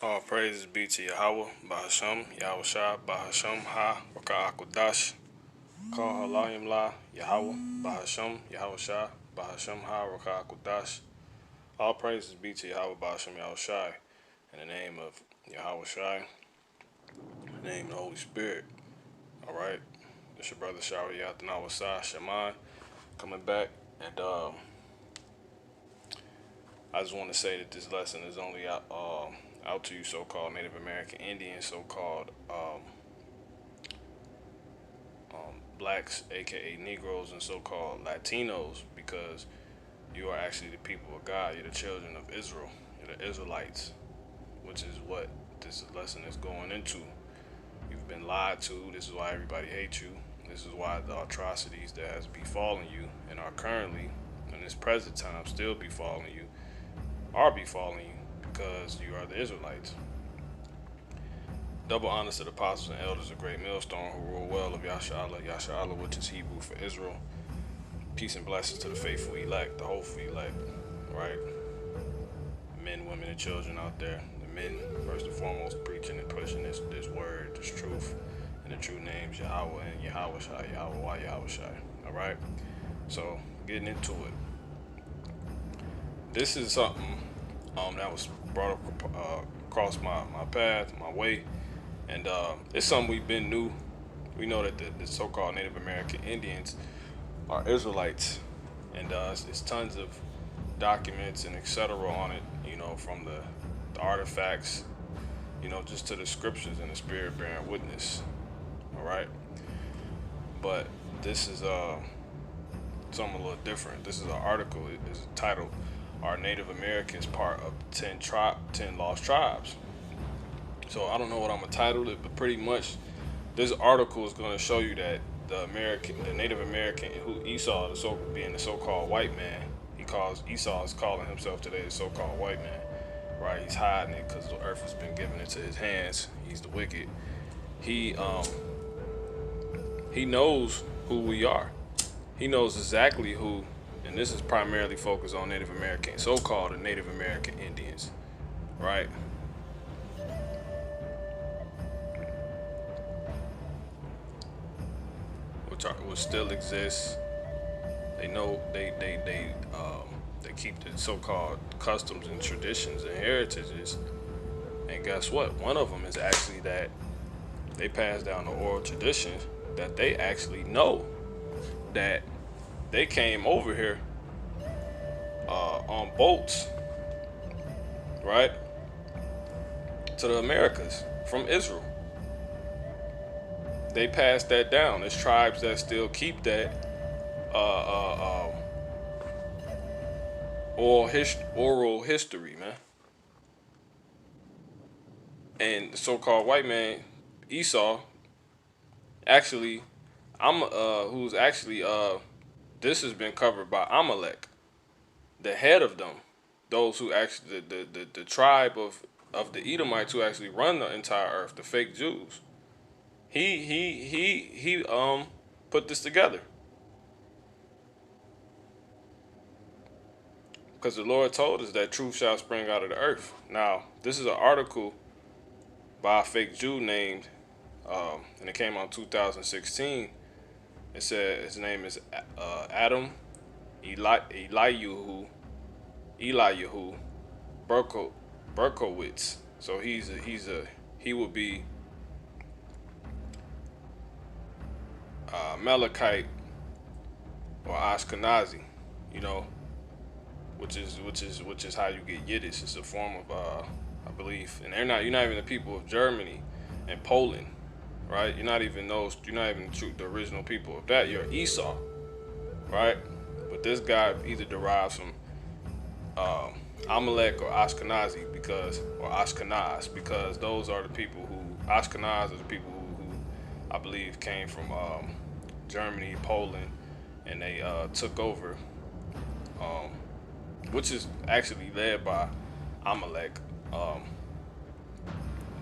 All praises be to Yahweh, Bahasham, Yahweh Shah, Bahasham, Ha, Raka'akudash, Ka Halayim La, Yahweh, Bahasham, Yahweh Shah, Bahasham, Ha, Raka'akudash. All praises be to Yahweh, Bahasham, Yahweh Shai, in the name of Yahweh Shai, in the name of the Holy Spirit. All right, it's your brother Shari Yatanawasai Shaman coming back, and I just want to say that this lesson is only out to you so-called Native American Indians, so-called blacks, aka Negroes, and so-called Latinos, because you are actually the people of God. You're the children of Israel. You're the Israelites, which is what this lesson is going into. You've been lied to. This is why everybody hates you. This is why the atrocities that has befallen you and are currently in this present time still befalling you are befalling you because you are the Israelites. Double honors to the apostles and elders of Great Millstone who rule well of Yasha'Allah, which is Hebrew for Israel. Peace and blessings to the faithful elect, the hopeful elect, right? Men, women, and children out there. The men, first and foremost, preaching and pushing this word, this truth, and the true names, Yahweh and Yahweh Shai, Yahweh, Yahweh Shai. All right? So, getting into it. This is something that was brought across my path, my way. And it's something we've been new. We know that the so-called Native American Indians are Israelites, and it's tons of documents and etc. on it. You know, from the artifacts, you know, just to the scriptures and the spirit bearing witness. All right, but this is something a little different. This is an article. It is titled "Are Native Americans Part of 10 Lost Tribes?" So I don't know what I'm gonna title it, but pretty much this article is gonna show you that the Native American, who Esau, being the so-called white man, Esau is calling himself today the so-called white man, right? He's hiding it because the earth has been given into his hands. He's the wicked. He he knows who we are. He knows exactly who, and this is primarily focused on Native American, so-called Native American Indians, right? Which still exists. They know they keep the so-called customs and traditions and heritages. And guess what? One of them is actually that they pass down the oral tradition that they actually know that they came over here on boats, right, to the Americas from Israel. They passed that down. There's tribes that still keep that oral history, man. And the so-called white man, Esau, actually, who's actually this has been covered by Amalek, the head of them, those who actually the tribe of the Edomites who actually run the entire earth, the fake Jews. He put this together because the Lord told us that truth shall spring out of the earth. Now, this is an article by a fake Jew named, and it came out in 2016. It said his name is Adam Eliyahu Berkowitz. So he would be Malachite or Ashkenazi, you know, which is how you get Yiddish. It's a form of I believe, and you're not even the people of Germany and Poland, right? You're not even the original people of that. You're Esau, right? But this guy either derives from Amalek or Ashkenaz because those are the people who Ashkenaz are the people who I believe came from Germany, Poland, and they took over, which is actually led by Amalek,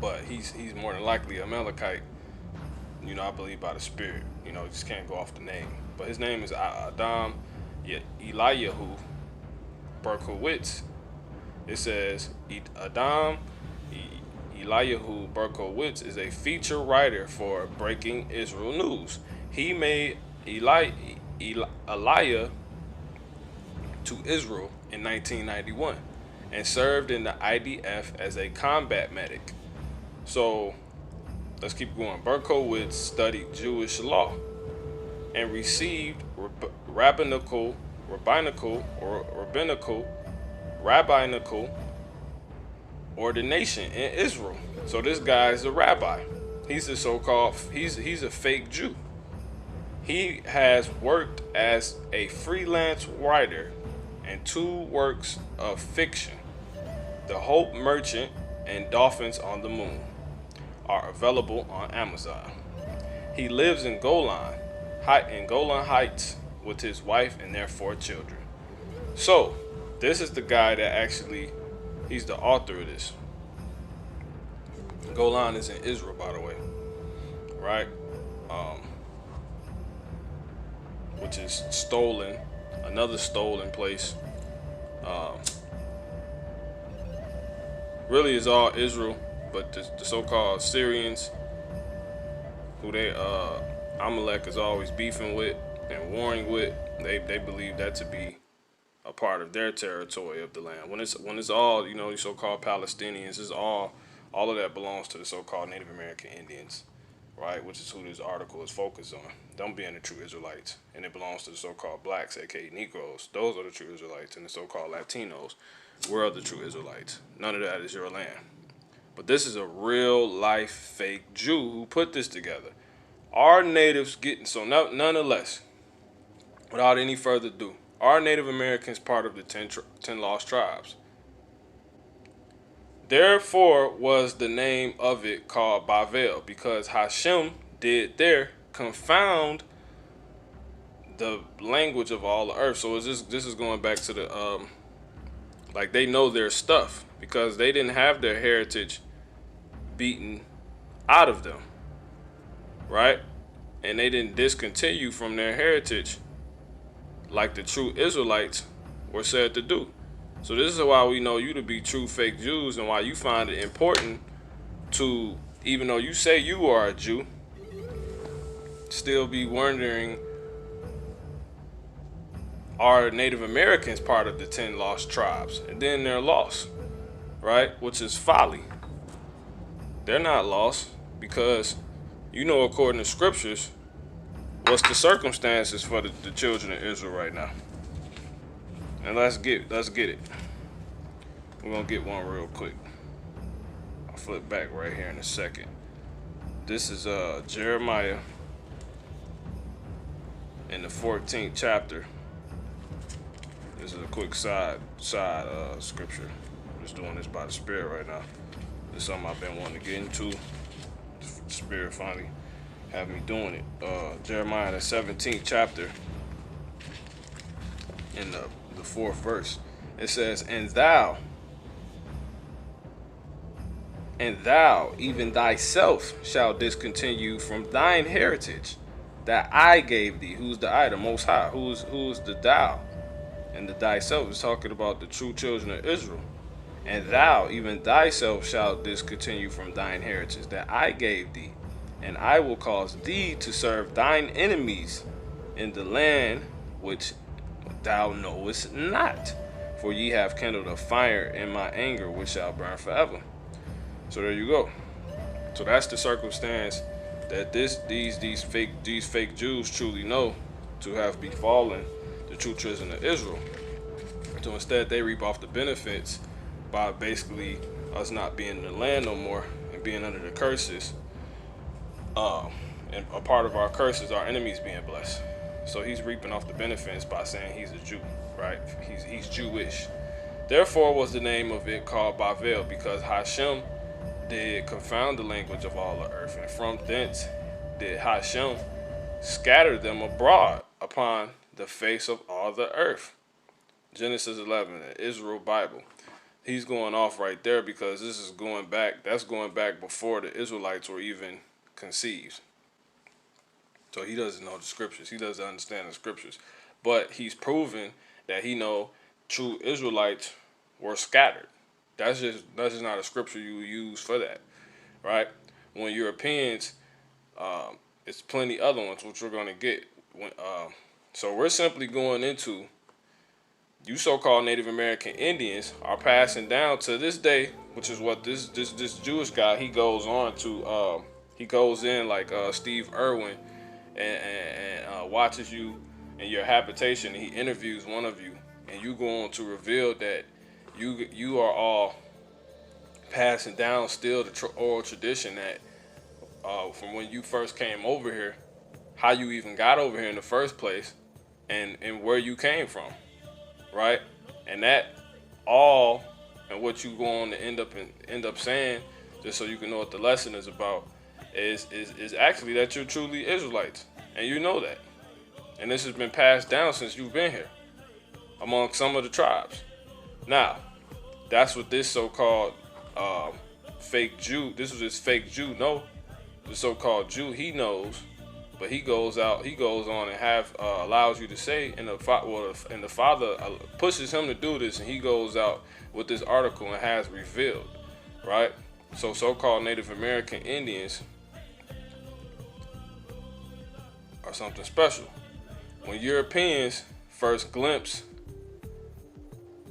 but he's more than likely a Amalekite. You know, I believe by the spirit. You know, just can't go off the name. But his name is Adam Eliyahu Berkowitz. It says Adam Eliyahu Berkowitz is a feature writer for Breaking Israel News. He made Elijah to Israel in 1991 and served in the IDF as a combat medic. So let's keep going. Berkowitz studied Jewish law and received rabbinical ordination in Israel. So this guy is a rabbi. He's a so-called he's a fake Jew. He has worked as a freelance writer in 2 works of fiction. The Hope Merchant and Dolphins on the Moon are available on Amazon. He lives in Golan Heights with his wife and their 4 children. So, this is the guy that actually, he's the author of this. Golan is in Israel, by the way, right? Which is stolen, another stolen place. Really is all Israel, but the so-called Syrians, who Amalek is always beefing with and warring with, they believe that to be a part of their territory of the land. When it's all, the so-called Palestinians, is all of that belongs to the so-called Native American Indians, right? Which is who this article is focused on. Them being the true Israelites, and it belongs to the so-called blacks, aka Negroes. Those are the true Israelites, and the so-called Latinos. We're the true Israelites. None of that is your land. But this is a real life fake Jew who put this together. Our natives getting so nonetheless, without any further ado, are Native Americans part of the 10 lost tribes? Therefore was the name of it called Bavel, because Hashem did there confound the language of all the earth. So this is going back to the like they know their stuff because they didn't have their heritage beaten out of them, right? And they didn't discontinue from their heritage like the true Israelites were said to do. So this is why we know you to be true fake Jews, and why you find it important to, even though you say you are a Jew, still be wondering, are Native Americans part of the 10 lost tribes? And then they're lost, right? Which is folly. They're not lost because, according to scriptures, what's the circumstances for the children of Israel right now? And let's get it. We're gonna get one real quick. I'll flip back right here in a second. This is Jeremiah in the 14th chapter. This is a quick side scripture. I'm just doing this by the Spirit right now. This is something I've been wanting to get into. The Spirit finally have me doing it. Jeremiah the 17th chapter in the 4th verse. It says, And thou, even thyself, shalt discontinue from thine heritage that I gave thee. Who's the I? The Most High. Who's the thou? And the thyself is talking about the true children of Israel. And thou, even thyself, shalt discontinue from thine heritage that I gave thee. And I will cause thee to serve thine enemies in the land which thou knowest not. For ye have kindled a fire in my anger, which shall burn forever. So there you go. So that's the circumstance that these fake Jews truly know to have befallen the true children of Israel. So instead they reap off the benefits by basically us not being in the land no more and being under the curses. And a part of our curse is our enemies being blessed. So he's reaping off the benefits by saying he's a Jew, right? He's Jewish. Therefore was the name of it called Bavel, because Hashem did confound the language of all the earth, and from thence did Hashem scatter them abroad upon the face of all the earth. Genesis 11, the Israel Bible. He's going off right there because this is going back. That's going back before the Israelites were even conceived. So he doesn't know the scriptures. He doesn't understand the scriptures. But he's proven that he know true Israelites were scattered. That's just not a scripture you use for that. right? When Europeans, it's plenty other ones which we're gonna get. So we're simply going into, you so-called Native American Indians are passing down to this day, which is what this Jewish guy, he goes on to, he goes in like Steve Irwin and watches you in your habitation. And he interviews one of you, and you go on to reveal that you are all passing down still the oral tradition that from when you first came over here, how you even got over here in the first place, and where you came from, right? And that all, and what you go on to end up saying, just so you can know what the lesson is about, is actually that you're truly Israelites, and you know that, and this has been passed down since you've been here among some of the tribes. Now, that's what this so-called fake Jew, this was this fake Jew, no, the so-called Jew, he knows, but he goes on and allows you to say, and the Father pushes him to do this, and he goes out with this article and has revealed, right? So-called Native American Indians are something special. When Europeans first glimpsed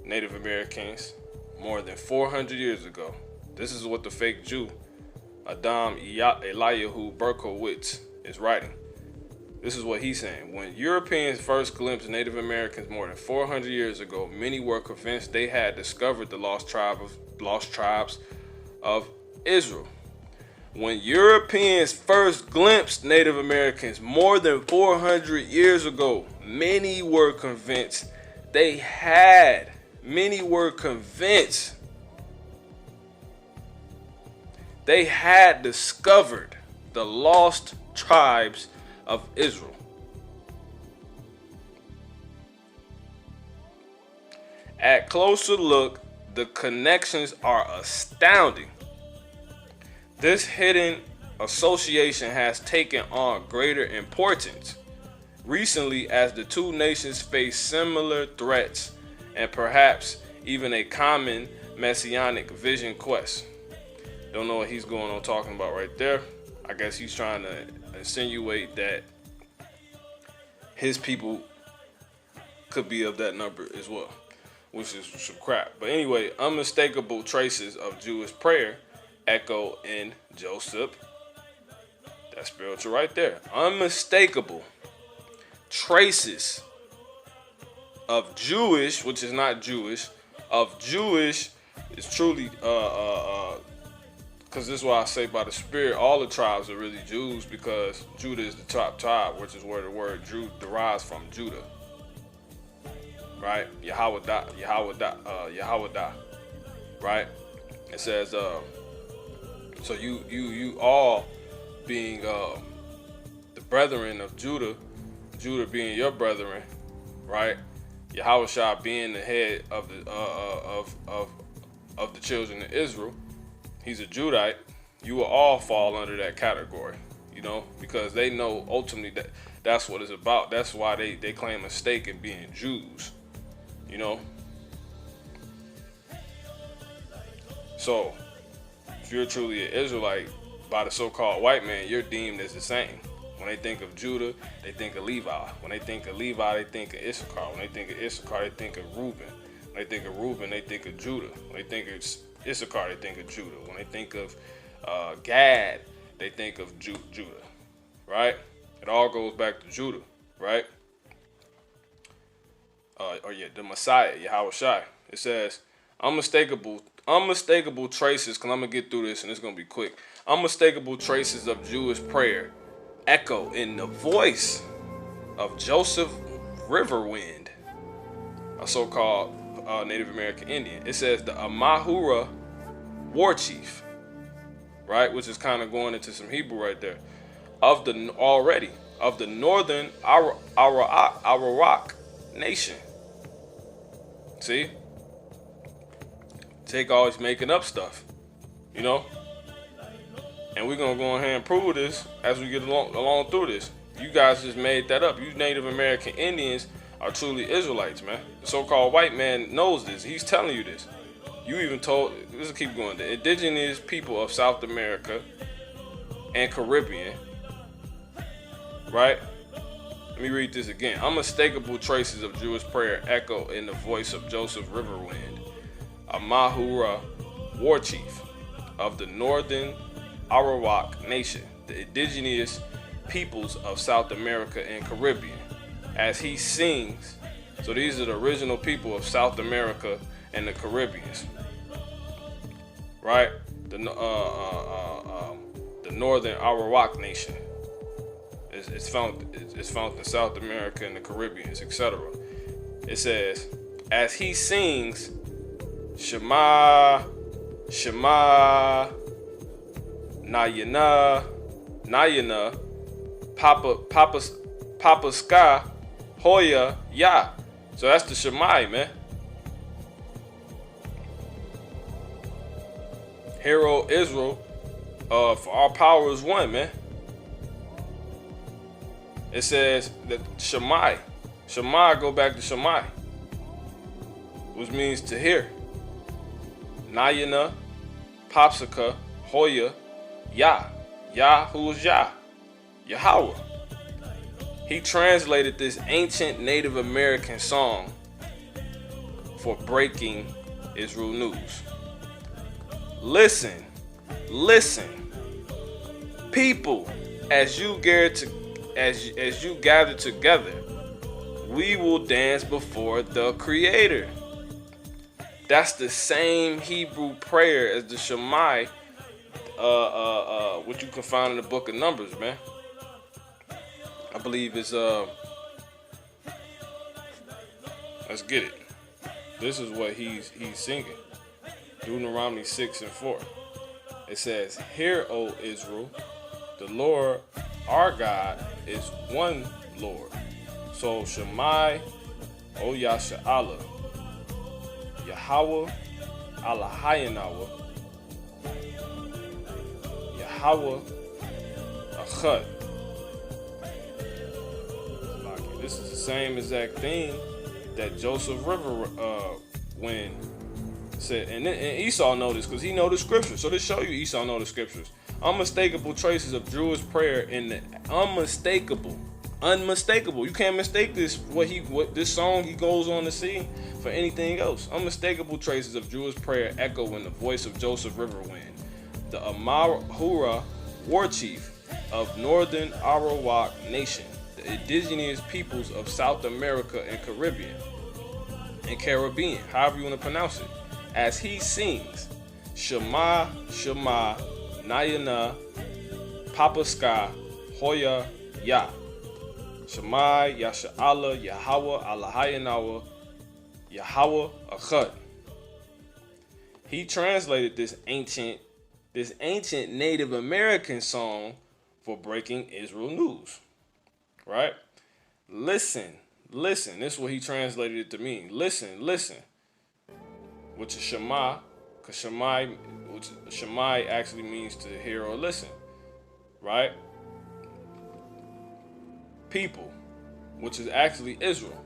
Native Americans more than 400 years ago, this is what the fake Jew, Adam Eliyahu Berkowitz, is writing. This is what he's saying. When Europeans first glimpsed Native Americans more than 400 years ago, many were convinced they had discovered the lost tribes of Israel. When Europeans first glimpsed Native Americans more than 400 years ago, many were convinced they had discovered the lost tribes of Israel. At closer look, the connections are astounding. This hidden association has taken on greater importance recently as the two nations face similar threats and perhaps even a common messianic vision quest. Don't know what he's going on talking about right there. I guess he's trying to insinuate that his people could be of that number as well, which is some crap. But anyway, unmistakable traces of Jewish prayer echo in Joseph. That's spiritual right there. Unmistakable traces of Jewish, which is not Jewish, of Jewish is truly because this is why I say by the Spirit, all the tribes are really Jews, because Judah is the top tribe, which is where the word Jew derives from, Judah. Right? Yahweh, right? It says, so you all being the brethren of Judah, Judah being your brethren, right? Yahushua being the head of the children of Israel. He's a Judite. You will all fall under that category, you know, because they know ultimately that's what it's about. That's why they claim a stake in being Jews, you know. So, if you're truly an Israelite by the so-called white man, you're deemed as the same. When they think of Judah, they think of Levi. When they think of Levi, they think of Issachar. When they think of Issachar, they think of Reuben. When they think of Reuben, they think of Judah. When they think of Issachar, they think of Judah. When they think of Gad, they think of Judah, right? It all goes back to Judah, right? The Messiah, Yahushua. It says, unmistakable traces, because I'm going to get through this and it's going to be quick. Unmistakable traces of Jewish prayer echo in the voice of Joseph Riverwind, a so-called Native American Indian. It says the Amahura war chief, right, which is kind of going into some Hebrew right there, of the northern Arawak nation. See? Take always making up stuff, you know? And we're going to go ahead and prove this as we get along through this. You guys just made that up. You Native American Indians are truly Israelites, man. The so-called white man knows this. He's telling you this. You even told, let's keep going. The indigenous people of South America and Caribbean, right? Let me read this again. Unmistakable traces of Jewish prayer echo in the voice of Joseph Riverwind, a Mahura war chief of the Northern Arawak Nation, the indigenous peoples of South America and Caribbean, as he sings. So these are the original people of South America and the Caribbeans, right? The Northern Arawak Nation. It's found in South America and the Caribbean, etc. It says, as he sings, Shema, Shema, Nayana, Nayana, Papa Ska, Hoya, Ya. So that's the Shemai, man. Hero Israel, for our power is one, man. It says that Shemai go back to Shemai, which means to hear. Nayana, Popsika, Hoya, Yah. Yah, who is Yah? Yahweh. He translated this ancient Native American song for breaking Israel news. Listen, people, as you gather together, we will dance before the Creator. That's the same Hebrew prayer as the Shemai, what you can find in the book of Numbers, man. I believe it's let's get it. This is what he's singing. Deuteronomy 6:4. It says, "Hear, O Israel, the Lord our God is one Lord. So Shemai, O Yasha Allah, Yahweh, Allahayanawa, Yahweh, Achad." This is the same exact thing that Joseph Riverwind said, and Esau know this because he know the scriptures. So to show you, Esau know the scriptures. Unmistakable traces of Jewish prayer in the unmistakable. You can't mistake this. What this song he goes on to sing for anything else. Unmistakable traces of Jewish prayer echo in the voice of Joseph Riverwind, the Amahura war chief of Northern Arawak Nation, the indigenous peoples of South America and Caribbean, however you want to pronounce it, as he sings, Shema, Shema, Nayana, Papa Ska, Hoya, Ya. Shema, Yasha Allah, Yahweh, Allahayanawa, Yahweh, Achad. He translated this ancient Native American song for breaking Israel news. Right? Listen. This is what he translated it to mean. Listen. Which is Shema, because Shemai actually means to hear or listen. Right? People, which is actually Israel.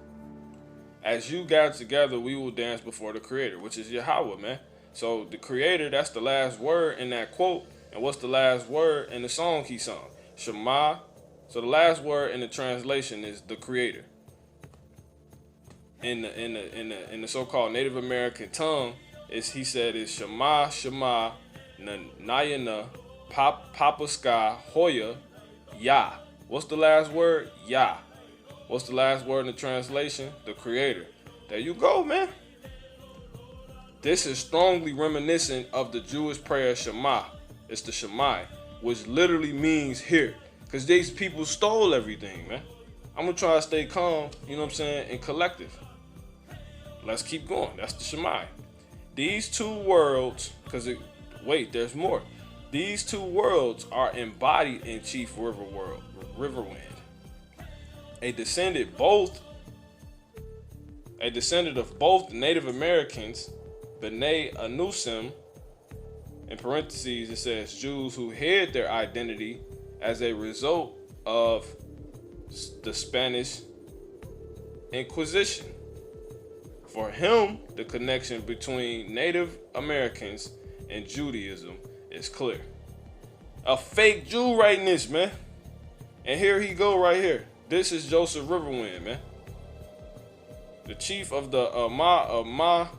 As you gather together, we will dance before the Creator, which is Yahweh, man. So the Creator, that's the last word in that quote. And what's the last word in the song he sung? Shema. So the last word in the translation is the Creator. In the so-called Native American tongue, he said is Shema, Shema, Nayana, Papa Ska, Hoya, Ya. What's the last word? Ya. What's the last word in the translation? The Creator. There you go, man. This is strongly reminiscent of the Jewish prayer Shema. It's the Shemai, which literally means hear. Because these people stole everything, man. I'm going to try to stay calm, you know what I'm saying, and collective. Let's keep going. That's the Shemai. These two worlds, there's more. These two worlds are embodied in Chief Riverwind. A descendant of both Native Americans, B'nai Anusim, in parentheses it says Jews who hid their identity as a result of the Spanish Inquisition. For him, the connection between Native Americans and Judaism is clear. A fake Jew writing this, man. And here he go right here. This is Joseph Riverwind, man. The chief of the Amahura.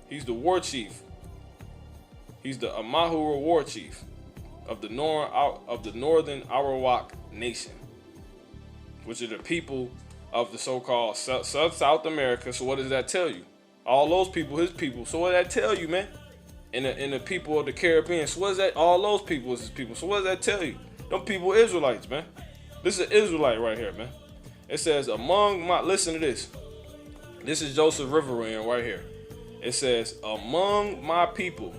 He's the war chief. He's the Amahura war chief of the Northern Arawak Nation, which are the people of the so-called South America. So what does that tell you? All those people, his people. So what does that tell you, man? And the people of the Caribbean. So what is that? All those people is his people. So what does that tell you? Them people Israelites, man. This is an Israelite right here, man. It says, listen to this. This is Joseph Riverwind right here. It says, among my people.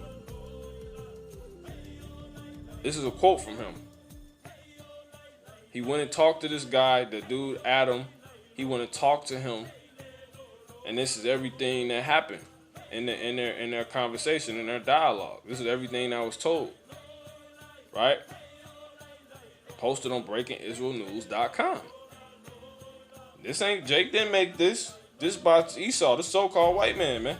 This is a quote from him. He went and talked to this guy, the dude Adam. He went and talked to him. And this is everything that happened in their conversation, in their dialogue. This is everything that was told. Right? Posted on BreakingIsraelNews.com. This ain't, Jake didn't make this. This by Esau, this so-called white man, man.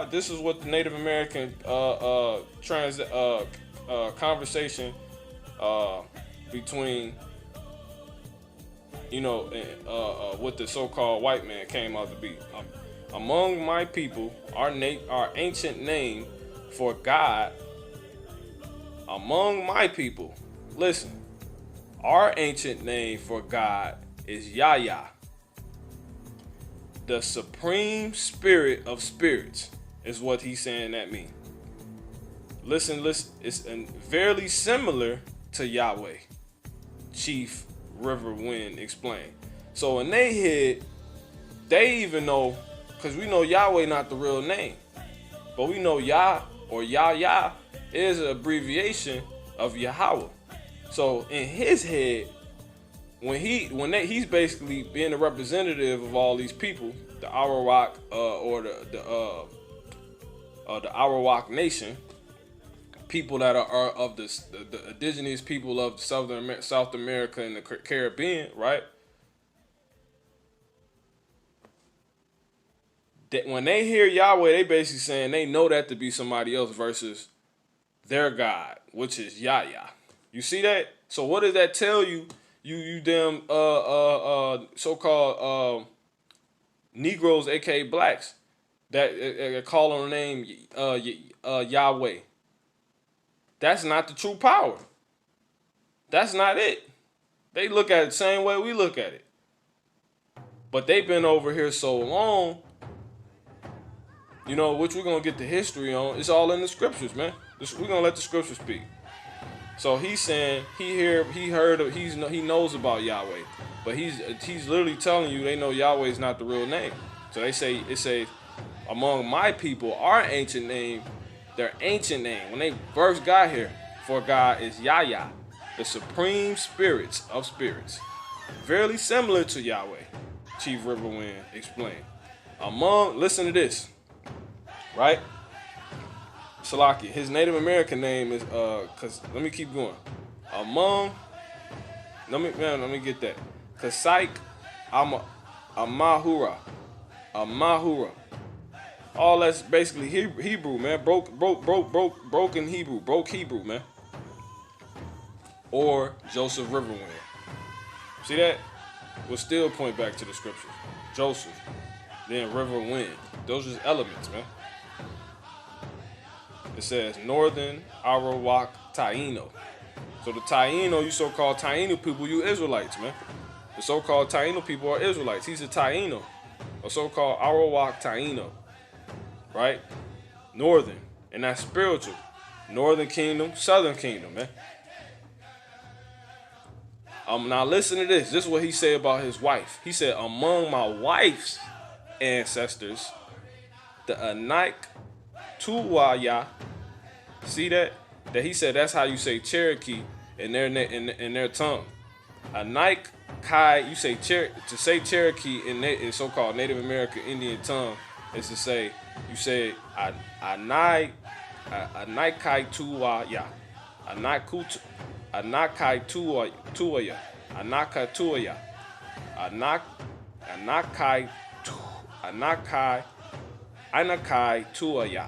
This is what the Native American conversation between, what the so-called white man came out to be. Among my people, our ancient name for God. Among my people, listen, our ancient name for God is Yahya, the supreme spirit of spirits, is what he's saying that means. Listen, it's very similar to Yahweh, Chief Riverwind explained. So in their head, they even know, because we know Yahweh not the real name, but we know Yah or Yahya is an abbreviation of Yahweh. So in his head, he's basically being a representative of all these people, the Arawak or the Arawak Nation, people that are of the indigenous people of South America and the Caribbean, right? That when they hear Yahweh, they basically saying they know that to be somebody else versus their God, which is Yahya. You see that? So what does that tell you? You damn so-called Negroes, aka blacks, that call on the name Yahweh. That's not the true power. That's not it. They look at it the same way we look at it. But they've been over here so long, which we're going to get the history on. It's all in the scriptures, man. We're going to let the scriptures speak. So he's saying he knows about Yahweh, but he's literally telling you they know Yahweh is not the real name. So it say among my people, our ancient name, their ancient name when they first got here for God is Yahya, the supreme spirits of spirits, very similar to Yahweh. Chief Riverwind explained. Listen to this, right? Salaki, his Native American name is let me keep going. Let me get that. Kasaik Amahura. All that's basically Hebrew, man. Broken Hebrew. Broke Hebrew, man. Or Joseph Riverwind. See that? We'll still point back to the scriptures. Joseph, then Riverwind. Those are elements, man. It says Northern Arawak Taino. So the Taino, you so-called Taino people, you Israelites, man. The so-called Taino people are Israelites. He's a Taino, a so-called Arawak Taino, right? Northern, and that's spiritual. Northern Kingdom, Southern Kingdom, man. Now listen to this. This is what he said about his wife. He said, among my wife's ancestors, the Anak Tuwaya. See that? That he said that's how you say Cherokee in their tongue. Anak Kai, you say to say Cherokee in so-called Native American Indian tongue is to say Anakai Tuwaya. Anakai Tuwaya. Anaka Tuwaya. Anakai Tuaya,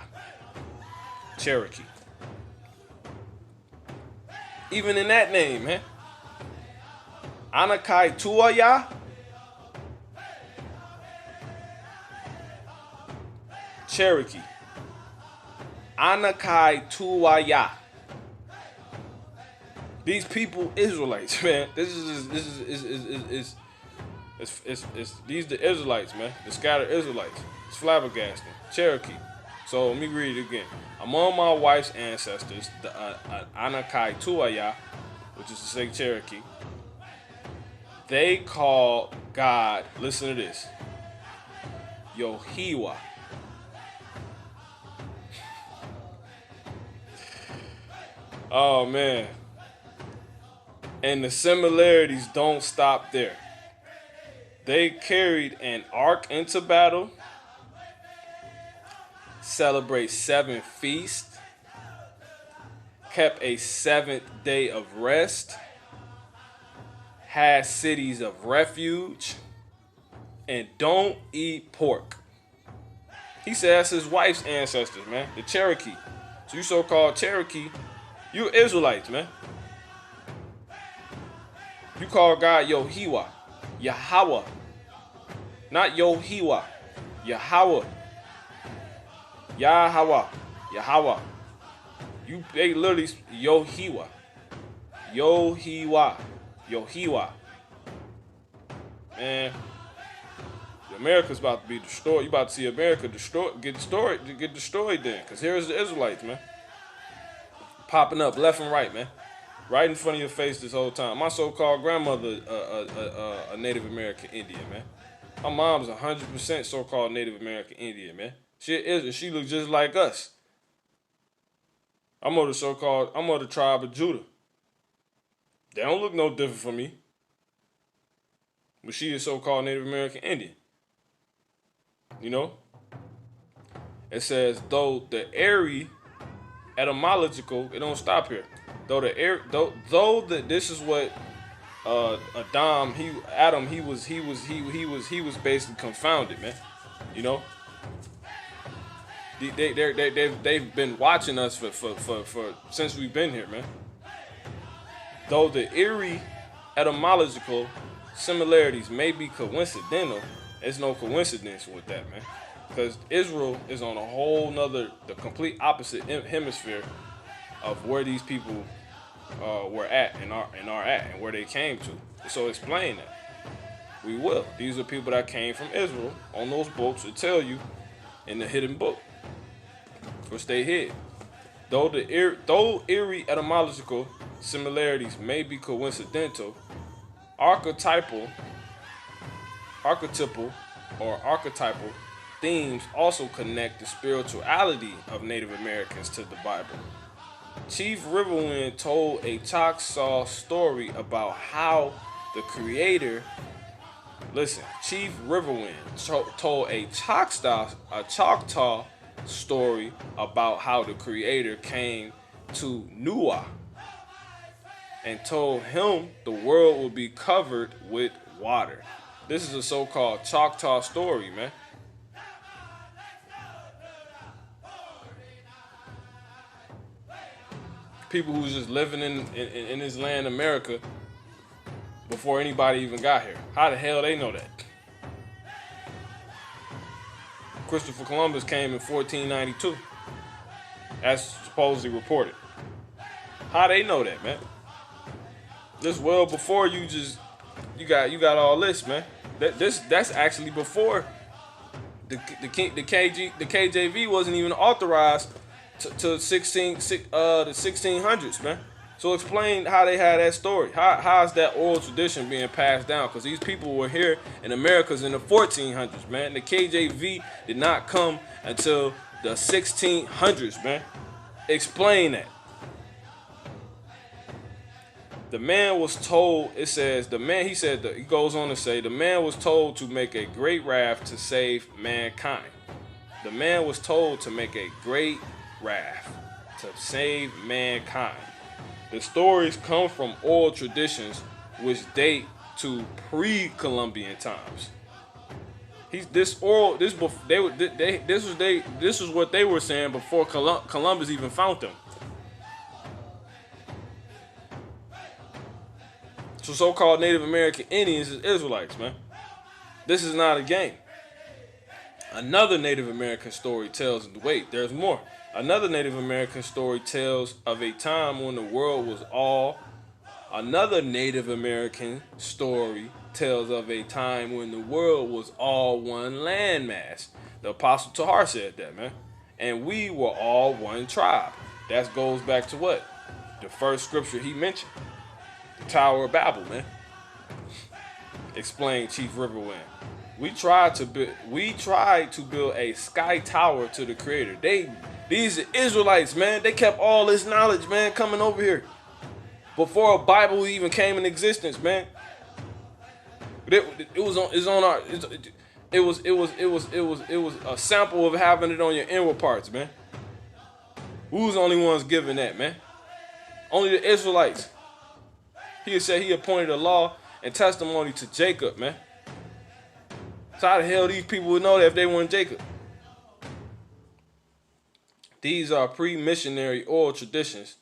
Cherokee. Even in that name, man. Anakai Tuaya, Cherokee. Anakai Tuaya. These people Israelites, man. This is these the Israelites, man. The scattered Israelites. It's flabbergasting. Cherokee. So let me read it again. Among my wife's ancestors, the Anakai Tuaya, which is to say Cherokee, they call God, listen to this, Yohiwa. Oh, man. And the similarities don't stop there. They carried an ark into battle, celebrate 7 feasts, kept a 7th day of rest, had cities of refuge, and don't eat pork. He said that's his wife's ancestors, man, the Cherokee. So you so-called Cherokee, you Israelites, man. You call God Yohiwa, Yahweh, not Yohiwa, Yahweh, Yahweh, Yahweh. They literally Yohiwa, Yohiwa, Yohiwa. Man, America's about to be destroyed. You about to see America get destroyed then. Cause here's the Israelites, man, popping up left and right, man. Right in front of your face this whole time. My so-called grandmother, a Native American Indian, man. My mom's 100% so-called Native American Indian, man. She is, she looks just like us. I'm of the tribe of Judah. They don't look no different from me. But she is so-called Native American Indian. You know? It says, though the Erie etymological, it don't stop here. This is what Adam he was basically confounded, man. You know, they've been watching us for since we've been here, man. Though the eerie etymological similarities may be coincidental, there's no coincidence with that, man. Because Israel is on a whole nother, the complete opposite hemisphere of where these people were at and are at and where they came to. So explain that. We will. These are people that came from Israel on those books to tell you in the hidden book, which they hid. Though eerie etymological similarities may be coincidental, archetypal themes also connect the spirituality of Native Americans to the Bible. Chief Riverwind told a Choctaw story about how the Creator. Listen, Chief Riverwind told a Choctaw story about how the Creator came to Nuwa and told him the world would be covered with water. This is a so-called Choctaw story, man. People who was just living in this land, America, before anybody even got here. How the hell they know that? Christopher Columbus came in 1492, as supposedly reported. How they know that, man? This well before you got all this, man. That's actually before the KJV wasn't even authorized to the 1600s, man. So explain how they had that story. How is that oral tradition being passed down? Because these people were here in Americas in the 1400s, man. The KJV did not come until the 1600s, man. Explain that. The man was told, it says, he goes on to say, the man was told to make a great raft to save mankind. The man was told to make a great raft to save mankind. The stories come from oral traditions which date to pre-Columbian times. This was what they were saying before Columbus even found them. So-called Native American Indians is Israelites, man. This is not a game. Another Native American story tells, wait, there's more. Another Native American story tells of a time when the world was all. Another Native American story tells of a time when the world was all one landmass. The Apostle Tahar said that, man. And we were all one tribe. That goes back to what? The first scripture he mentioned. The Tower of Babel, man. Explained Chief Riverwind. We tried to build a sky tower to the Creator. These Israelites, man, they kept all this knowledge, man, coming over here before a Bible even came in existence, man. It was a sample of having it on your inward parts, man. Who's the only ones giving that, man? Only the Israelites. He said he appointed a law and testimony to Jacob, man. So how the hell these people would know that if they weren't Jacob? These are pre-missionary oral traditions.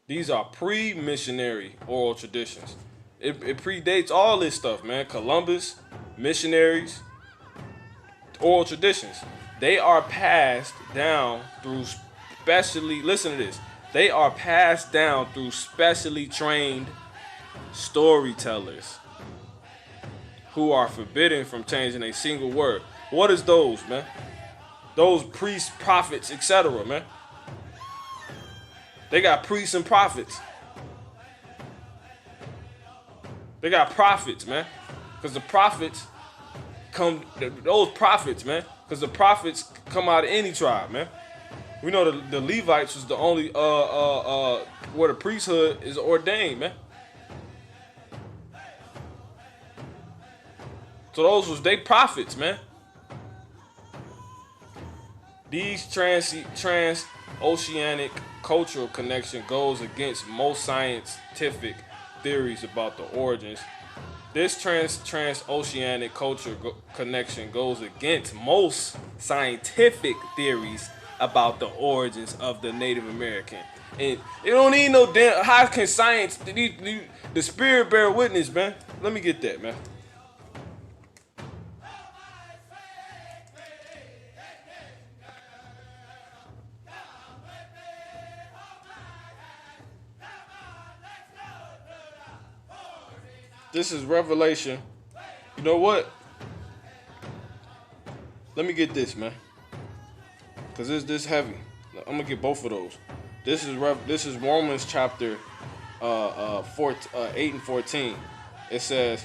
These are pre-missionary oral traditions. It predates all this stuff, man. Columbus, missionaries, oral traditions. They are passed down through listen to this. They are passed down through specially trained storytellers who are forbidden from changing a single word. What is those, man? Those priests, prophets, etc., man. They got priests and prophets. They got prophets, man. Because the prophets come, those prophets, man. Because the prophets come out of any tribe, man. We know the Levites was the only where the priesthood is ordained, man. So those was they prophets, man. These trans-oceanic cultural connection goes against most scientific theories about the origins. This trans-oceanic connection goes against most scientific theories about the origins of the Native American. And it don't need no damn. How can science, the spirit bear witness, man? Let me get that, man. This is Revelation. You know what? Let me get this, man. Cause this heavy. I'm gonna get both of those. This is Romans chapter 8 and 14. It says,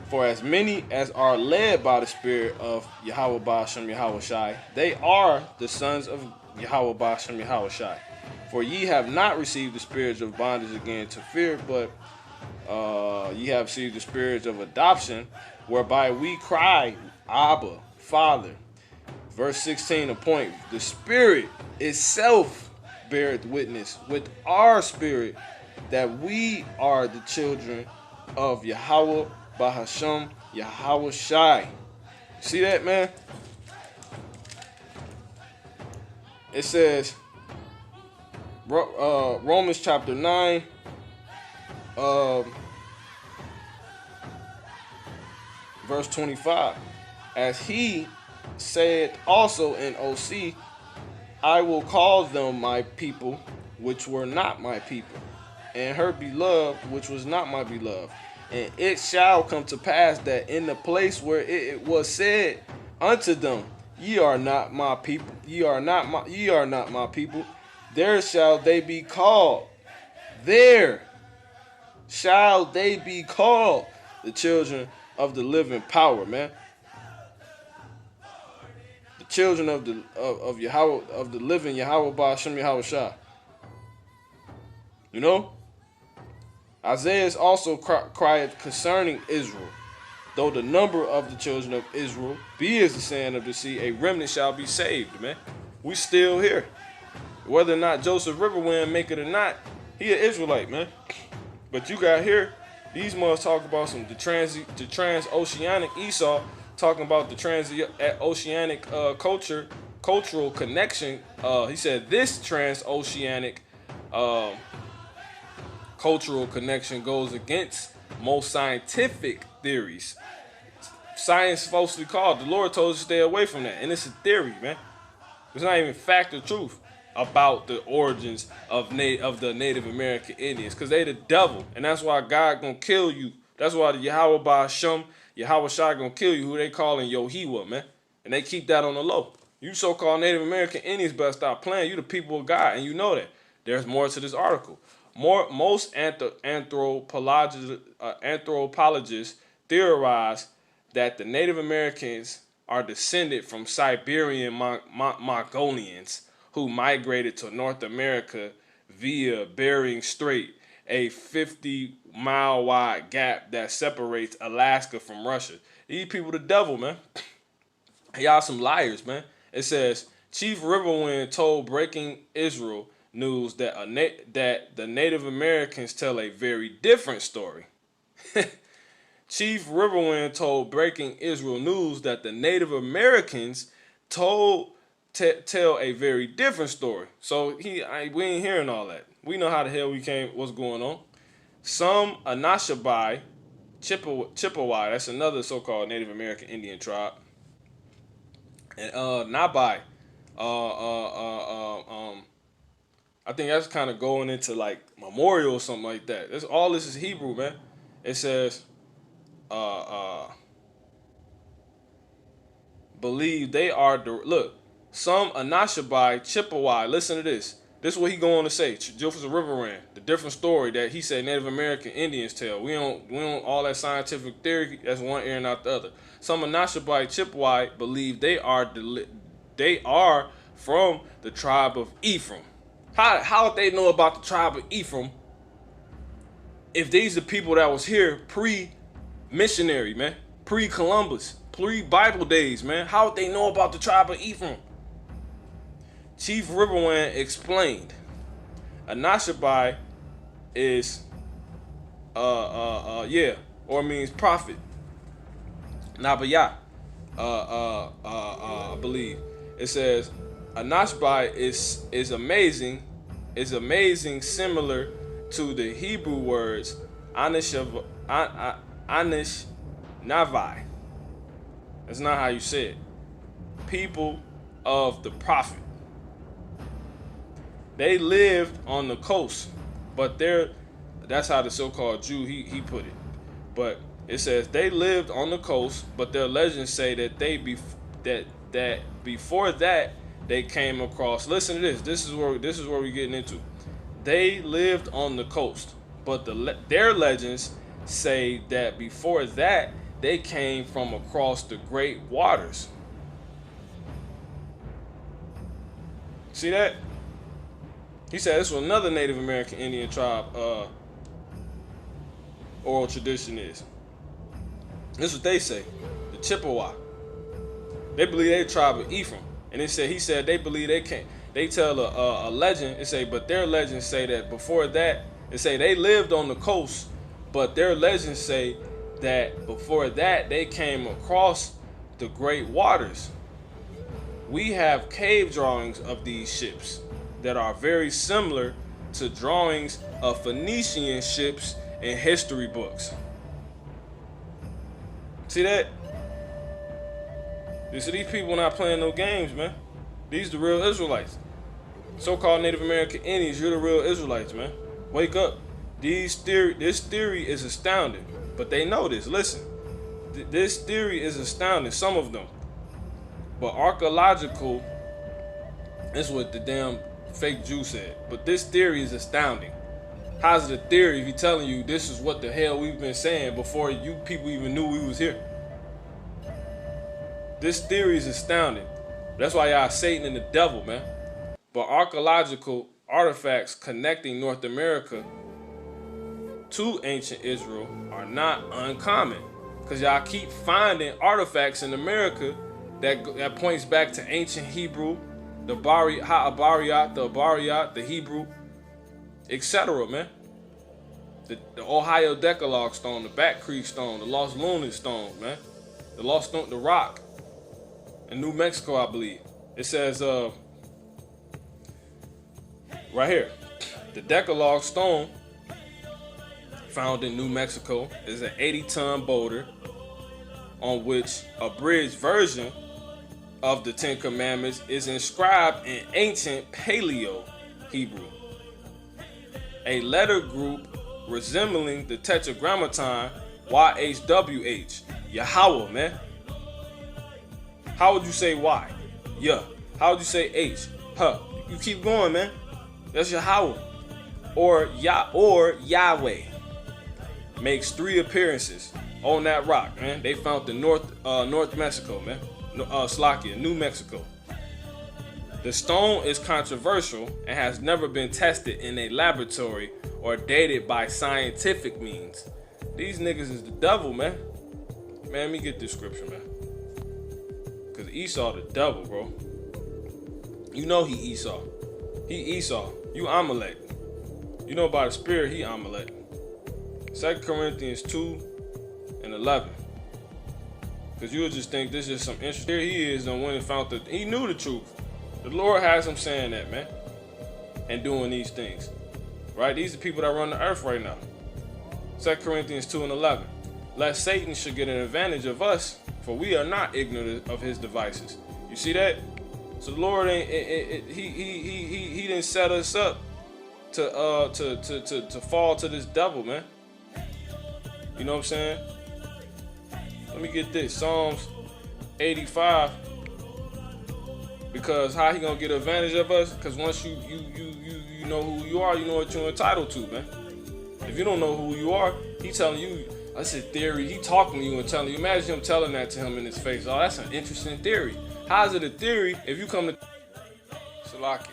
"For as many as are led by the Spirit of Yahweh Ba'ashem Yahweh Shai, they are the sons of Yahweh Ba'ashem Yahweh Shai. For ye have not received the spirits of bondage again to fear, but ye have received the spirits of adoption, whereby we cry, Abba, Father." Verse 16, a point. The Spirit itself beareth witness with our spirit that we are the children of Yahweh Ba'ashem Yahweh Shai. See that, man? It says, Romans chapter 9, verse 25. As he said also in OC, I will call them my people, which were not my people, and her beloved, which was not my beloved. And it shall come to pass that in the place where it was said unto them, ye are not my people, ye are not my people, there shall they be called. There shall they be called the children of the living power, man. The children of Yahweh, of the living Yahweh Ba'ashem Yahweh Shai. You know? Isaiah also cried concerning Israel. Though the number of the children of Israel be as the sand of the sea, a remnant shall be saved, man. We still here. Whether or not Joseph Riverwind make it or not, he an Israelite, man. But you got here, these must talk about the transoceanic Esau, talking about the transoceanic cultural connection. He said this transoceanic um, cultural connection goes against most scientific theories. Science falsely called. The Lord told us to stay away from that, and it's a theory, man. It's not even fact or truth about the origins of the Native American Indians, because they the devil, and that's why God gonna kill you. That's why the Yahweh Ba'Shem, Yahweh Shai gonna kill you, who they calling Yohiwa, man. And they keep that on the low. You so-called Native American Indians better stop playing. You the people of God, and you know that. There's more to this article. Most anthropologists theorize that the Native Americans are descended from Siberian Mongolians who migrated to North America via Bering Strait, a 50-mile wide gap that separates Alaska from Russia. These people the devil, man. Y'all some liars, man. It says Chief Riverwind told Breaking Israel News that that the Native Americans tell a very different story. Chief Riverwind told Breaking Israel News that the Native Americans tell a very different story. So we ain't hearing all that. We know how the hell we came, what's going on. Some Anishinaabe, Chippewa, that's another so-called Native American Indian tribe, and Nabai, I think that's kind of going into like memorial or something like that. This is Hebrew, man. It says, believe they are look. Some Anishinaabe, Chippewa. Listen to this. This is what he going to say. Jefferson Riverwind, the different story that he said Native American Indians tell. We don't all that scientific theory. That's one ear and out the other. Some Anishinaabe, Chippewa believe they are from the tribe of Ephraim. How would they know about the tribe of Ephraim if these are people that was here pre-missionary, man, pre-Columbus, pre-Bible days, man? How would they know about the tribe of Ephraim? Chief Riverwind explained, Anishinaabe is or means prophet. Nabaya, I believe it says Anishinaabe is amazing, similar to the Hebrew words Anishinaabe. That's not how you say it. People of the prophet. They lived on the coast, but that's how the so-called Jew he put it. But it says they lived on the coast, but their legends say that that before that they came across. Listen to this. This is where we're getting into. They lived on the coast, but their legends say that before that they came from across the great waters. See that? He said this was another Native American Indian tribe oral tradition is. This is what they say. The Chippewa. They believe they tribe of Ephraim. And he said they believe they can't. They tell a legend, it say, but their legends say that before that, it say they lived on the coast, but their legends say that before that they came across the great waters. We have cave drawings of these ships that are very similar to drawings of Phoenician ships in history books. See that? So these people not playing no games, man. These the real Israelites. So-called Native American Indians, you're the real Israelites, man. Wake up. This theory is astounding, but they know this. Listen, this theory is astounding, some of them. But archaeological, that's what the damn fake Jew said. But this theory is astounding. How's it a theory if he's telling you this is what the hell we've been saying before you people even knew we was here? This theory is astounding. That's why y'all Satan and the devil, man. But archaeological artifacts connecting North America to ancient Israel are not uncommon. Because y'all keep finding artifacts in America that points back to ancient Hebrew, the Abariat, the Hebrew, etc., man. The Ohio Decalogue stone, the Back Creek stone, the Lost Lunan stone, man. The Lost Stone, the rock in New Mexico, I believe. It says right here, the Decalogue Stone found in New Mexico is an 80-ton boulder on which a bridged version of the Ten Commandments is inscribed in ancient Paleo Hebrew, a letter group resembling the Tetragrammaton YHWH. Yahweh, man. How would you say Y? Yeah. How would you say H? Huh. You keep going, man. That's Yahweh. Or Yahweh. Makes 3 appearances on that rock, man. They found the North Mexico, man. Slovakia, New Mexico. The stone is controversial and has never been tested in a laboratory or dated by scientific means. These niggas is the devil, man. Man, let me get this scripture, man. Cause Esau the devil, bro. You know he Esau. He Esau. You Amalek. You know by the spirit he Amalek. 2 Corinthians 2:11. Cause you would just think this is some interest. Here he is on when he found he knew the truth. The Lord has him saying that, man. And doing these things. Right? These are people that run the earth right now. 2 Corinthians 2:11. Lest Satan should get an advantage of us, for we are not ignorant of his devices. You see that? So the Lord ain't he didn't set us up to fall to this devil, man. You know what I'm saying? Let me get this. Psalms 85. Because how he gonna get advantage of us? Because once you know who you are, you know what you're entitled to, man. If you don't know who you are, he telling you, that's a theory. He talking to you and telling you. Imagine him telling that to him in his face. Oh, that's an interesting theory. How is it a theory if you come to Salakia?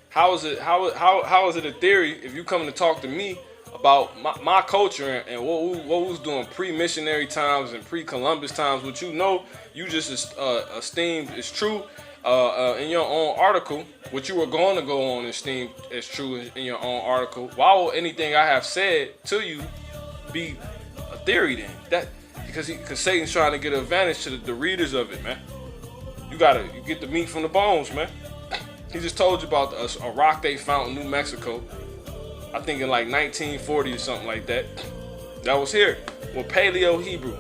How is it a theory if you come to talk to me about my culture and what we was doing pre-missionary times and pre-Columbus times, which you know you just esteemed is true in your own article, what you were going to go on and esteem as true in your own article. Why will anything I have said to you be a theory then? That because Satan's trying to get advantage to the readers of it, man. You get the meat from the bones, man. He just told you about a rock they found in New Mexico. I think in like 1940 or something like that. That was here with Paleo Hebrew.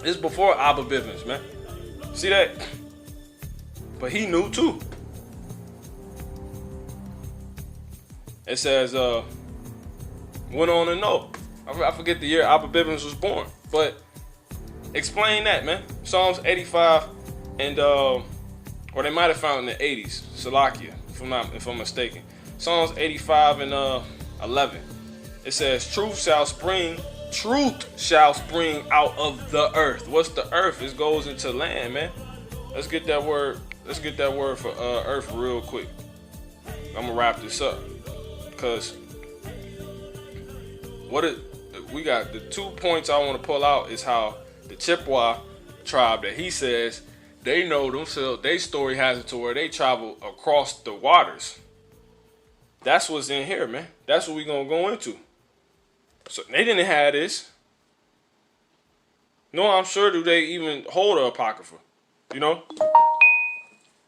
This is before Abba Bivens, man. See that? But he knew too. It says, went on to know. I forget the year Abba Bivens was born. But explain that, man. Psalms 85 and or they might have found in the 80s. Salakia, if I'm mistaken. Psalms 85 and 11. It says, truth shall spring out of the earth. What's the earth? It goes into land, man. Let's get that word for earth real quick. I'm gonna wrap this up because we got the 2 points I want to pull out is how the Chippewa tribe that he says they know themselves, their story has it to where they travel across the waters. That's what's in here, man. That's what we're gonna go into. So they didn't have this. No, I'm sure do they even hold a apocrypha. You know?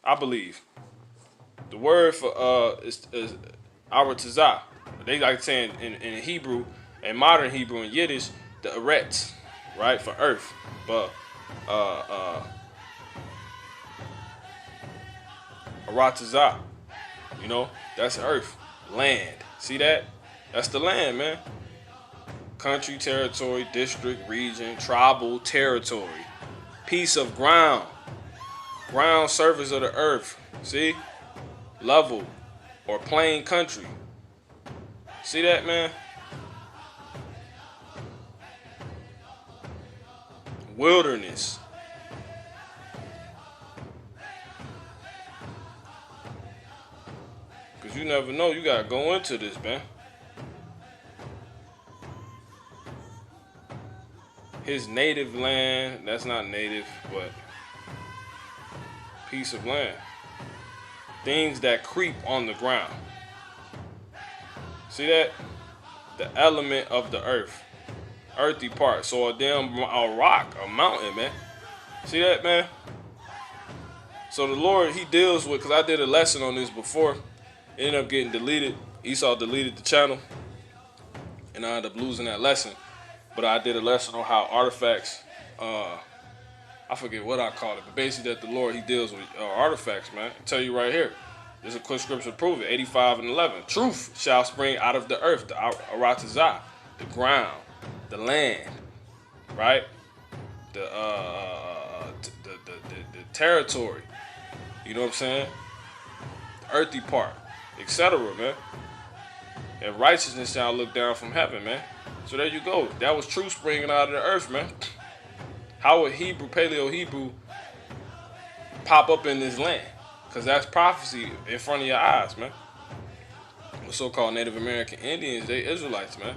I believe. The word for is Aratazah. They like saying in Hebrew, in modern Hebrew and Yiddish, the Eretz, right? For earth. But Aratazah, you know, that's earth. Land. See that? That's the land, man. Country, territory, district, region, tribal, territory. Piece of ground. Ground surface of the earth. See? Level or plain country. See that, man? Wilderness. Because you never know. You got to go into this, man. His native land. That's not native, but piece of land. Things that creep on the ground. See that? The element of the earth. Earthy part. So a rock, a mountain, man. See that, man? So the Lord, he deals with, because I did a lesson on this before. It ended up getting deleted. Esau deleted the channel, and I ended up losing that lesson. But I did a lesson on how artifacts, I forget what I called it, but basically that the Lord, he deals with artifacts, man. I tell you right here. There's a quick scripture to prove it. 85 and 11. Truth shall spring out of the earth, the aratazah, the ground, the land, right? The territory. You know what I'm saying? The earthy part, etc., man. And righteousness shall look down from heaven, man. So there you go. That was truth springing out of the earth, man. How would Hebrew, Paleo Hebrew, pop up in this land? Because that's prophecy in front of your eyes, man. The so-called Native American Indians, they Israelites, man.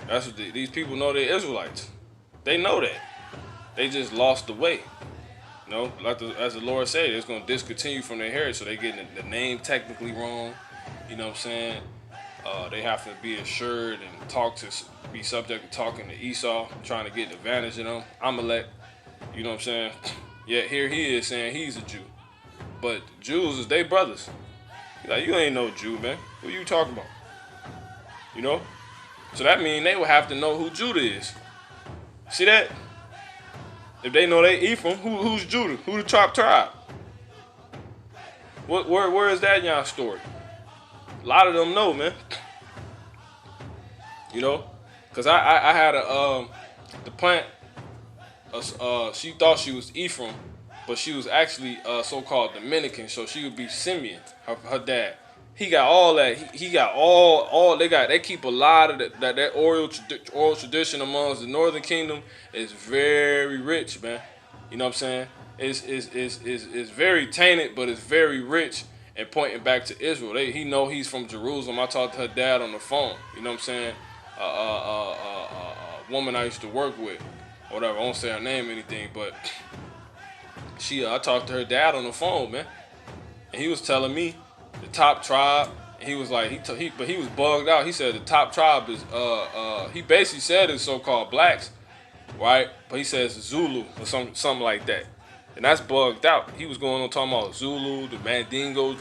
That's what these people know, they're Israelites. They know that. They just lost the way. You know, like as the Lord said, it's going to discontinue from their heritage, so they getting the name technically wrong. You know what I'm saying? They have to be assured and be subject to talking to Esau, trying to get the advantage of them. Amalek, you know what I'm saying? Yet here he is saying he's a Jew. But Jews is they brothers. Like, you ain't no Jew, man. Who you talking about? You know? So that means they would have to know who Judah is. See that? If they know they Ephraim, who's Judah? Who the top tribe? Where is that in y'all story? A lot of them know, man. You know? Because I had the plant, she thought she was Ephraim, but she was actually so-called Dominican, so she would be Simeon, her dad. He got all that. He got all they keep a lot of that oral tradition amongst the Northern Kingdom is very rich, man. You know what I'm saying? It's very tainted, but it's very rich and pointing back to Israel. He know he's from Jerusalem. I talked to her dad on the phone. You know what I'm saying? A woman I used to work with, or whatever. I won't say her name or anything, but I talked to her dad on the phone, man, and he was telling me the top tribe, and he was like, but he was bugged out. He said the top tribe is, he basically said it's so-called blacks, right? But he says Zulu or something like that, and that's bugged out. He was going on talking about Zulu, the Mandingo,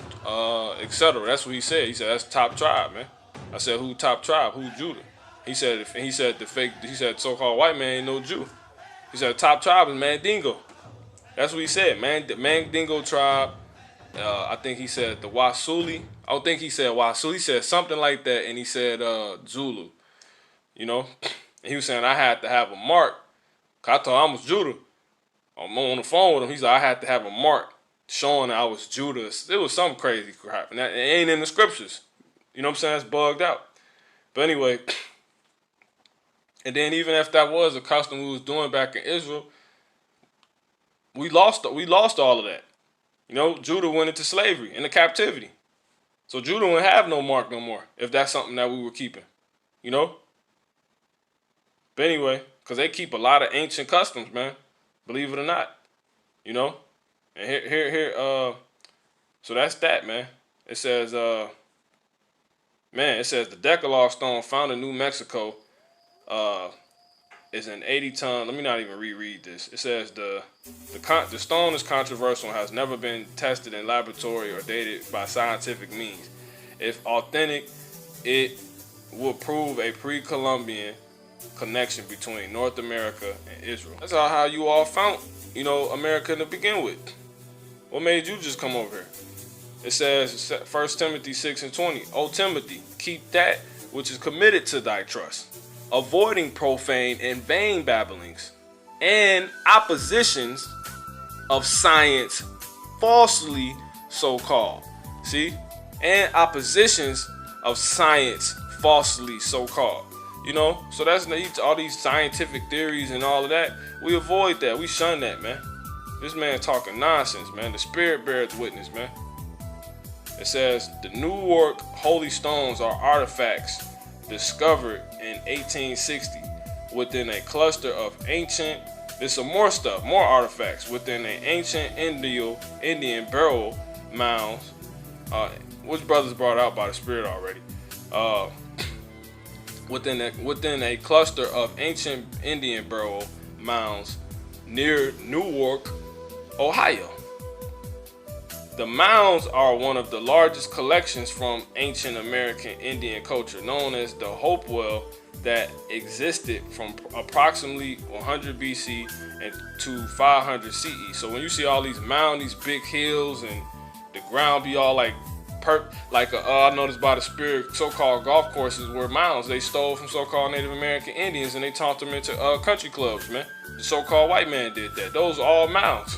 etc. That's what he said. He said that's top tribe, man. I said who top tribe? Who Judah? He said so-called white man ain't no Jew. He said top tribe is Mandingo. That's what he said, man. The Mandingo tribe. I think he said the Wasuli. I don't think he said Wasuli. He said something like that, and he said Zulu. You know, and he was saying I had to have a mark. Cause I told him I was Judah. I'm on the phone with him. He's like, I had to have a mark showing that I was Judah. It was some crazy crap, and that it ain't in the scriptures. You know what I'm saying? It's bugged out. But anyway, and then even if that was a custom we was doing back in Israel, we lost all of that. You know, Judah went into slavery, into captivity. So Judah wouldn't have no mark no more if that's something that we were keeping. You know? But anyway, because they keep a lot of ancient customs, man. Believe it or not. You know? And here, so that's that, man. It says, it says the Decalogue stone found in New Mexico, is an 80-ton. Let me not even reread this. It says the stone is controversial and has never been tested in laboratory or dated by scientific means. If authentic, it will prove a pre-Columbian connection between North America and Israel. That's how you all found, America to begin with. What made you just come over here? It says 1 Timothy 6:20. O Timothy, keep that which is committed to thy trust, avoiding profane and vain babblings and oppositions of science falsely so called. See? And oppositions of science falsely so called. So that's all these scientific theories and all of that. We avoid that. We shun that, man. This man talking nonsense, man. The Spirit bears witness, man. It says the Newark holy stones are artifacts discovered in 1860 within a cluster of ancient. There's some more stuff, more artifacts within an ancient Indian burial mounds, which brothers brought out by the Spirit already. Within a cluster of ancient Indian burial mounds near Newark, Ohio. The mounds are one of the largest collections from ancient American Indian culture, known as the Hopewell, that existed from approximately 100 BC and to 500 CE. So when you see all these mounds, these big hills, and the ground be all like I noticed by the Spirit, so-called golf courses were mounds they stole from so-called Native American Indians, and they turned them into country clubs, man. The so-called white man did that. Those are all mounds.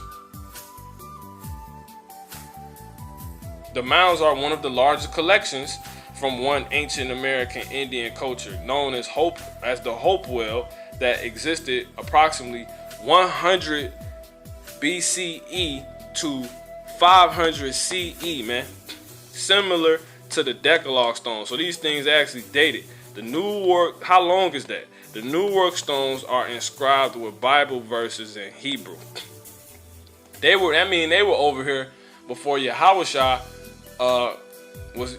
The mounds are one of the largest collections from one ancient American Indian culture, known as the Hopewell, that existed approximately 100 BCE to 500 CE, man. Similar to the Decalogue stone. So these things actually dated. The Newark, how long is that? The Newark stones are inscribed with Bible verses in Hebrew. They were over here before Yahushua was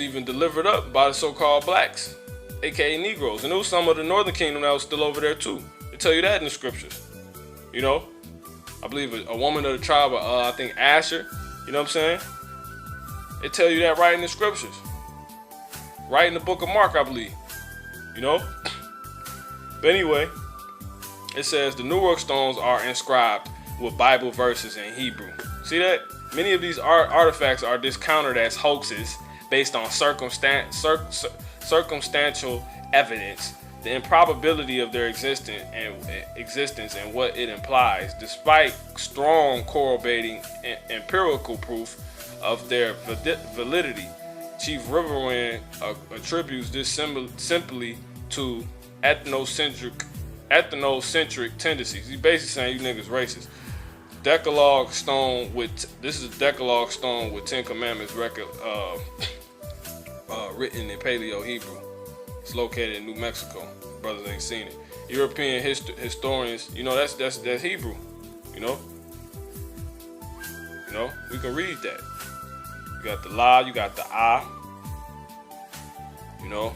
even delivered up by the so-called blacks, aka Negroes. And there was some of the Northern Kingdom that was still over there too. They tell you that in the scriptures. You know, I believe a woman of the tribe of I think Asher. You know what I'm saying? They tell you that right in the scriptures. Right in the book of Mark, I believe. You know? But anyway, it says the Newark stones are inscribed with Bible verses in Hebrew. See that? Many of these artifacts are discounted as hoaxes based on circumstantial evidence, the improbability of their existence and what it implies, despite strong corroborating empirical proof of their validity. Chief Riverwind attributes this simply to ethnocentric tendencies. He's basically saying you niggas racist. Decalogue stone this is a Decalogue stone with 10 Commandments record written in Paleo Hebrew. It's located in New Mexico. Brothers ain't seen it. European historians, you know, that's Hebrew. You know, we can read that. You got the La, you got the Ah. You know,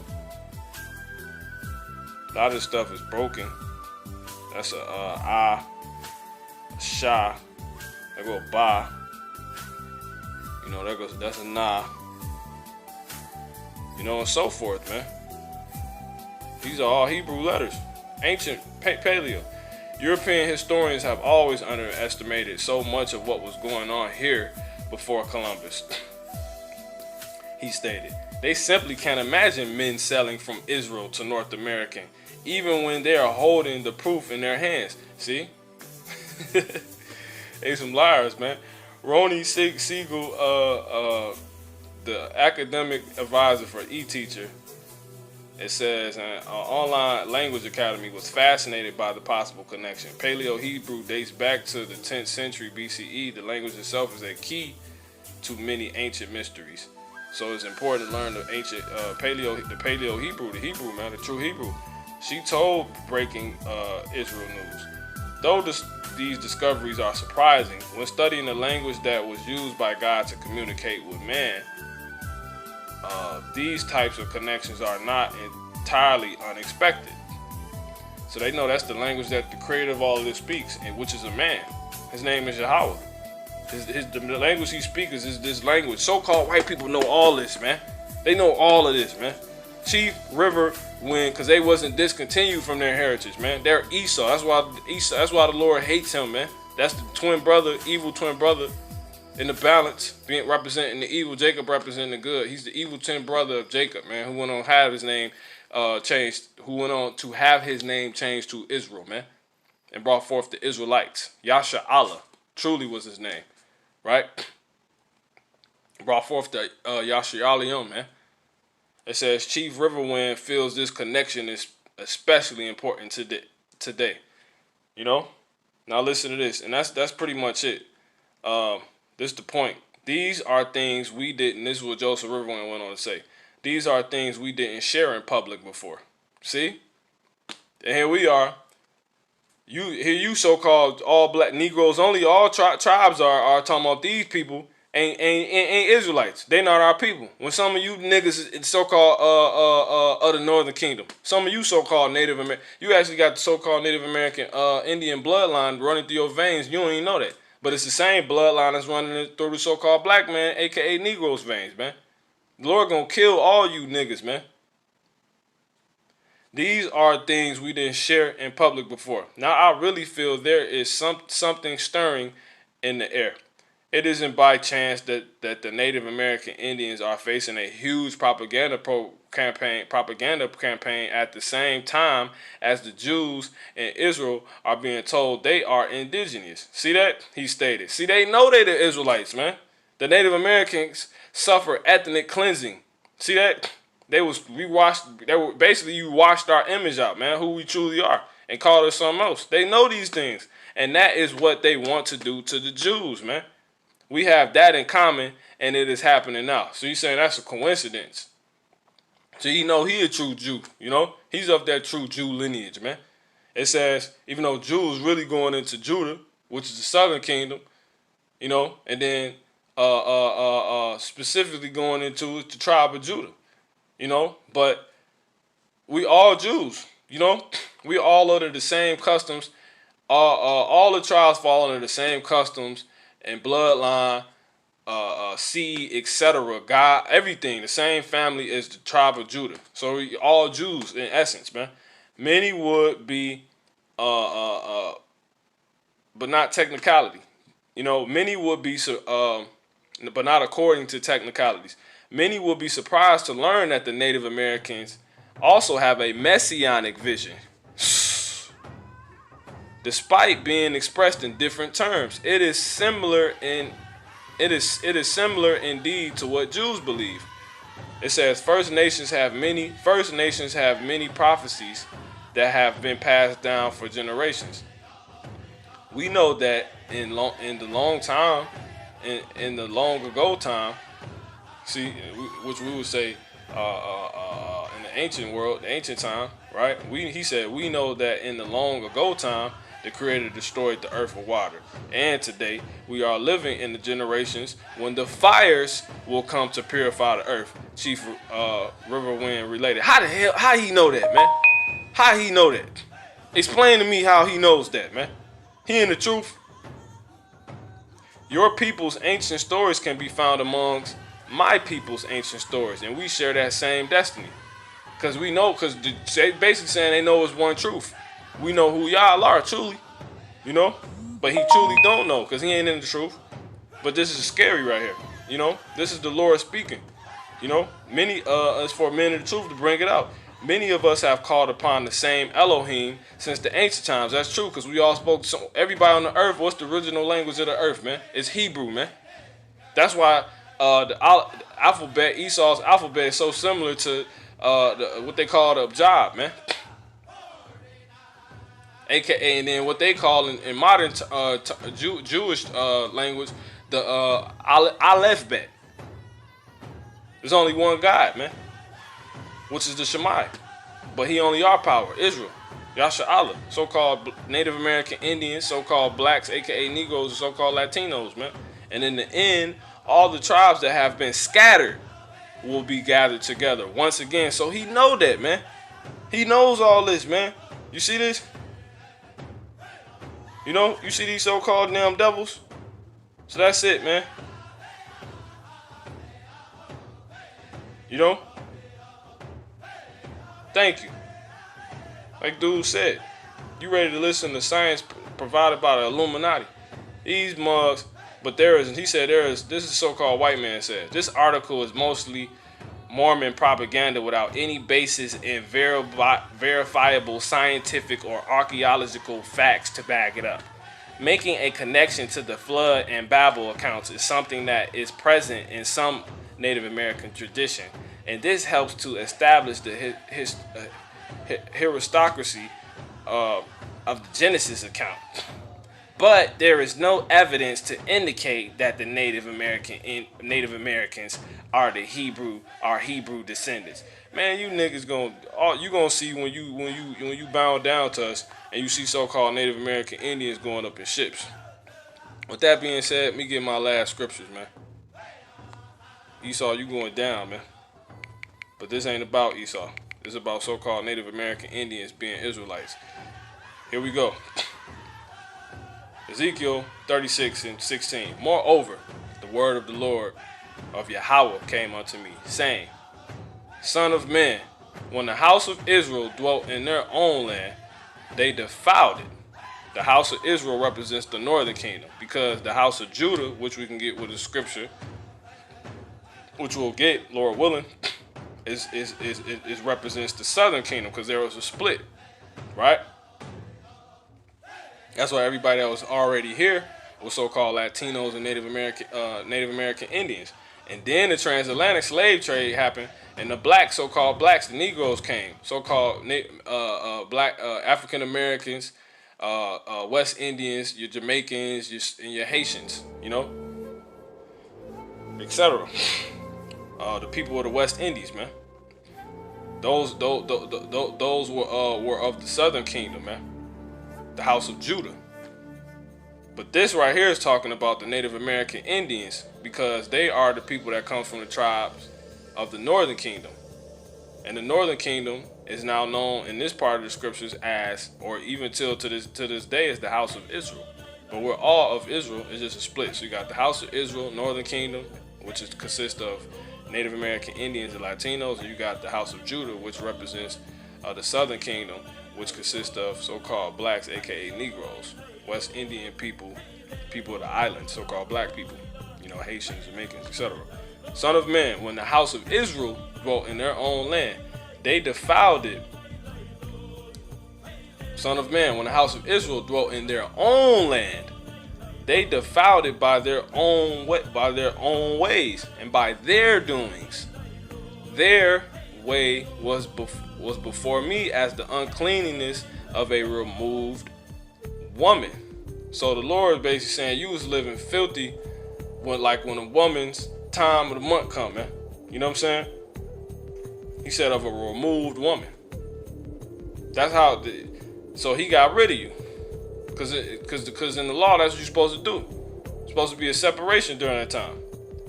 a lot of this stuff is broken. That's a Ah, a Sha. There go a Ba. You know, that's a Na. You know, and so forth, man. These are all Hebrew letters. Ancient Paleo. European historians have always underestimated so much of what was going on here before Columbus. He stated, they simply can't imagine men sailing from Israel to North America, even when they are holding the proof in their hands. See? They some liars, man. Roni Siegel, the academic advisor for eTeacher, it says an online language academy was fascinated by the possible connection. Paleo Hebrew dates back to the 10th century BCE. The language itself is a key to many ancient mysteries. So it's important to learn the ancient Paleo Hebrew, the Hebrew, man, the true Hebrew. She told Breaking Israel News, though these discoveries are surprising, when studying the language that was used by God to communicate with man, these types of connections are not entirely unexpected. So they know that's the language that the creator of all of this speaks, and which is a man. His name is Yahweh. The language he speaks is this language. So-called white people know all this, man. They know all of this, man. Chief River Wind, because they wasn't discontinued from their heritage, man. They're Esau. That's why the Lord hates him, man. That's the twin brother, evil twin brother in the balance, being representing the evil, Jacob representing the good. He's the evil twin brother of Jacob, man, who went on to have his name changed, to Israel, man, and brought forth the Israelites. Yasha Allah truly was his name, right? Brought forth the Yasharalion, man. It says Chief Riverwind feels this connection is especially important today. You know? Now listen to this, and that's pretty much it. This is the point. These are things we didn't. This is what Joseph Riverwind went on to say. These are things we didn't share in public before. See? And here we are. You so-called all black Negroes only. All tribes are talking about these people ain't Israelites. They not our people. When some of you niggas, so-called of the Northern Kingdom, some of you so-called Native American, you actually got the so-called Native American Indian bloodline running through your veins. You don't even know that, but it's the same bloodline that's running through the so-called black man, aka Negroes veins, man. The Lord gonna kill all you niggas, man. These are things we didn't share in public before. Now I really feel there is something stirring in the air. It isn't by chance that the Native American Indians are facing a huge propaganda campaign at the same time as the Jews in Israel are being told they are indigenous. See that? He stated. See, they know they the Israelites, man. The Native Americans suffer ethnic cleansing. See that? You washed our image out, man, who we truly are, and called us something else. They know these things. And that is what they want to do to the Jews, man. We have that in common, and it is happening now. So you saying that's a coincidence. So you know he a true Jew, you know? He's of that true Jew lineage, man. It says, even though Jews really going into Judah, which is the southern kingdom, you know, and then specifically going into the tribe of Judah, you know, but we all Jews, you know, we all under the same customs. All the tribes fall under the same customs and bloodline, seed, etc. God, everything, the same family as the tribe of Judah. So we all Jews in essence, man. Many would be, but not technicality. You know, many would be, but not according to technicalities. Many will be surprised to learn that the Native Americans also have a messianic vision. Despite being expressed in different terms, it is similar indeed to what Jews believe. It says First Nations have many prophecies that have been passed down for generations. We know that in the long time, in the long ago time, see, which we would say in the ancient world, the ancient time, right? He said we know that in the long ago time, the Creator destroyed the earth with water, and today we are living in the generations when the fires will come to purify the earth. Chief Riverwind related. How he know that, man? How he know that? Explain to me how he knows that, man. He in the truth. Your people's ancient stories can be found amongst my people's ancient stories, and we share that same destiny. Because we know, because they basically saying they know it's one truth. We know who y'all are, truly, you know? But he truly don't know, because he ain't in the truth. But this is scary right here, you know? This is the Lord speaking, you know? Many, it's for men of the truth to bring it out. Many of us have called upon the same Elohim since the ancient times. That's true, because we all spoke, everybody on the earth, what's the original language of the earth, man? It's Hebrew, man. That's why the alphabet, Esau's alphabet, is so similar to what they call the Abjad, man. AKA, and then what they call in modern Jewish language, the Aleph Bet. There's only one God, man, which is the Shemai. But he only our power, Israel. Yasha Allah, so-called Native American Indians, so-called blacks, aka Negroes, and so-called Latinos, man. And in the end, all the tribes that have been scattered will be gathered together once again. So he know that, man. He knows all this, man. You see this? You know, you see these so-called damn devils? So that's it, man. You know? Thank you. Like dude said, you ready to listen to science provided by the Illuminati. These mugs, but he said this is so-called white man says. This article is mostly Mormon propaganda without any basis in verifiable scientific or archaeological facts to back it up. Making a connection to the flood and Bible accounts is something that is present in some Native American tradition, and this helps to establish the aristocracy of the Genesis account. But there is no evidence to indicate that the Native Americans are Hebrew descendants. Man, you niggas gonna see when you bow down to us and you see so-called Native American Indians going up in ships. With that being said, let me get my last scriptures, man. Esau, you going down, man. But this ain't about Esau. This is about so-called Native American Indians being Israelites. Here we go. Ezekiel 36:16. Moreover, the word of the Lord of Yahweh came unto me, saying, Son of man, when the house of Israel dwelt in their own land, they defiled it. The house of Israel represents the northern kingdom, because the house of Judah, which we can get with the scripture, which we'll get, Lord willing, is represents the southern kingdom, because there was a split, right? That's why everybody that was already here was so-called Latinos and Native American Indians. And then the transatlantic slave trade happened, and the blacks, so-called blacks, the Negroes came, so-called black African Americans, West Indians, your Jamaicans, and your Haitians, you know, etc. The people of the West Indies, man. Those were of the Southern Kingdom, man. The House of Judah. But this right here is talking about the Native American Indians, because they are the people that come from the tribes of the Northern Kingdom. And the Northern Kingdom is now known in this part of the scriptures as, or even till to this day, as the House of Israel. But we're all of Israel. It's just a split. So you got the House of Israel, Northern Kingdom, which consists of Native American Indians and Latinos, and you got the House of Judah, which represents the Southern Kingdom, which consists of so-called blacks, aka Negroes, West Indian people, people of the island, so-called black people, you know, Haitians, Jamaicans, etc. Son of man, when the house of Israel dwelt in their own land, they defiled it. Son of man, when the house of Israel dwelt in their own land, they defiled it by their own ways and by their doings. Their way was before me as the uncleanness of a removed woman. So the Lord is basically saying you was living filthy when a woman's time of the month come, man. You know what I'm saying? He said of a removed woman. That's how. So he got rid of you, because in the law that's what you're supposed to do. It's supposed to be a separation during that time.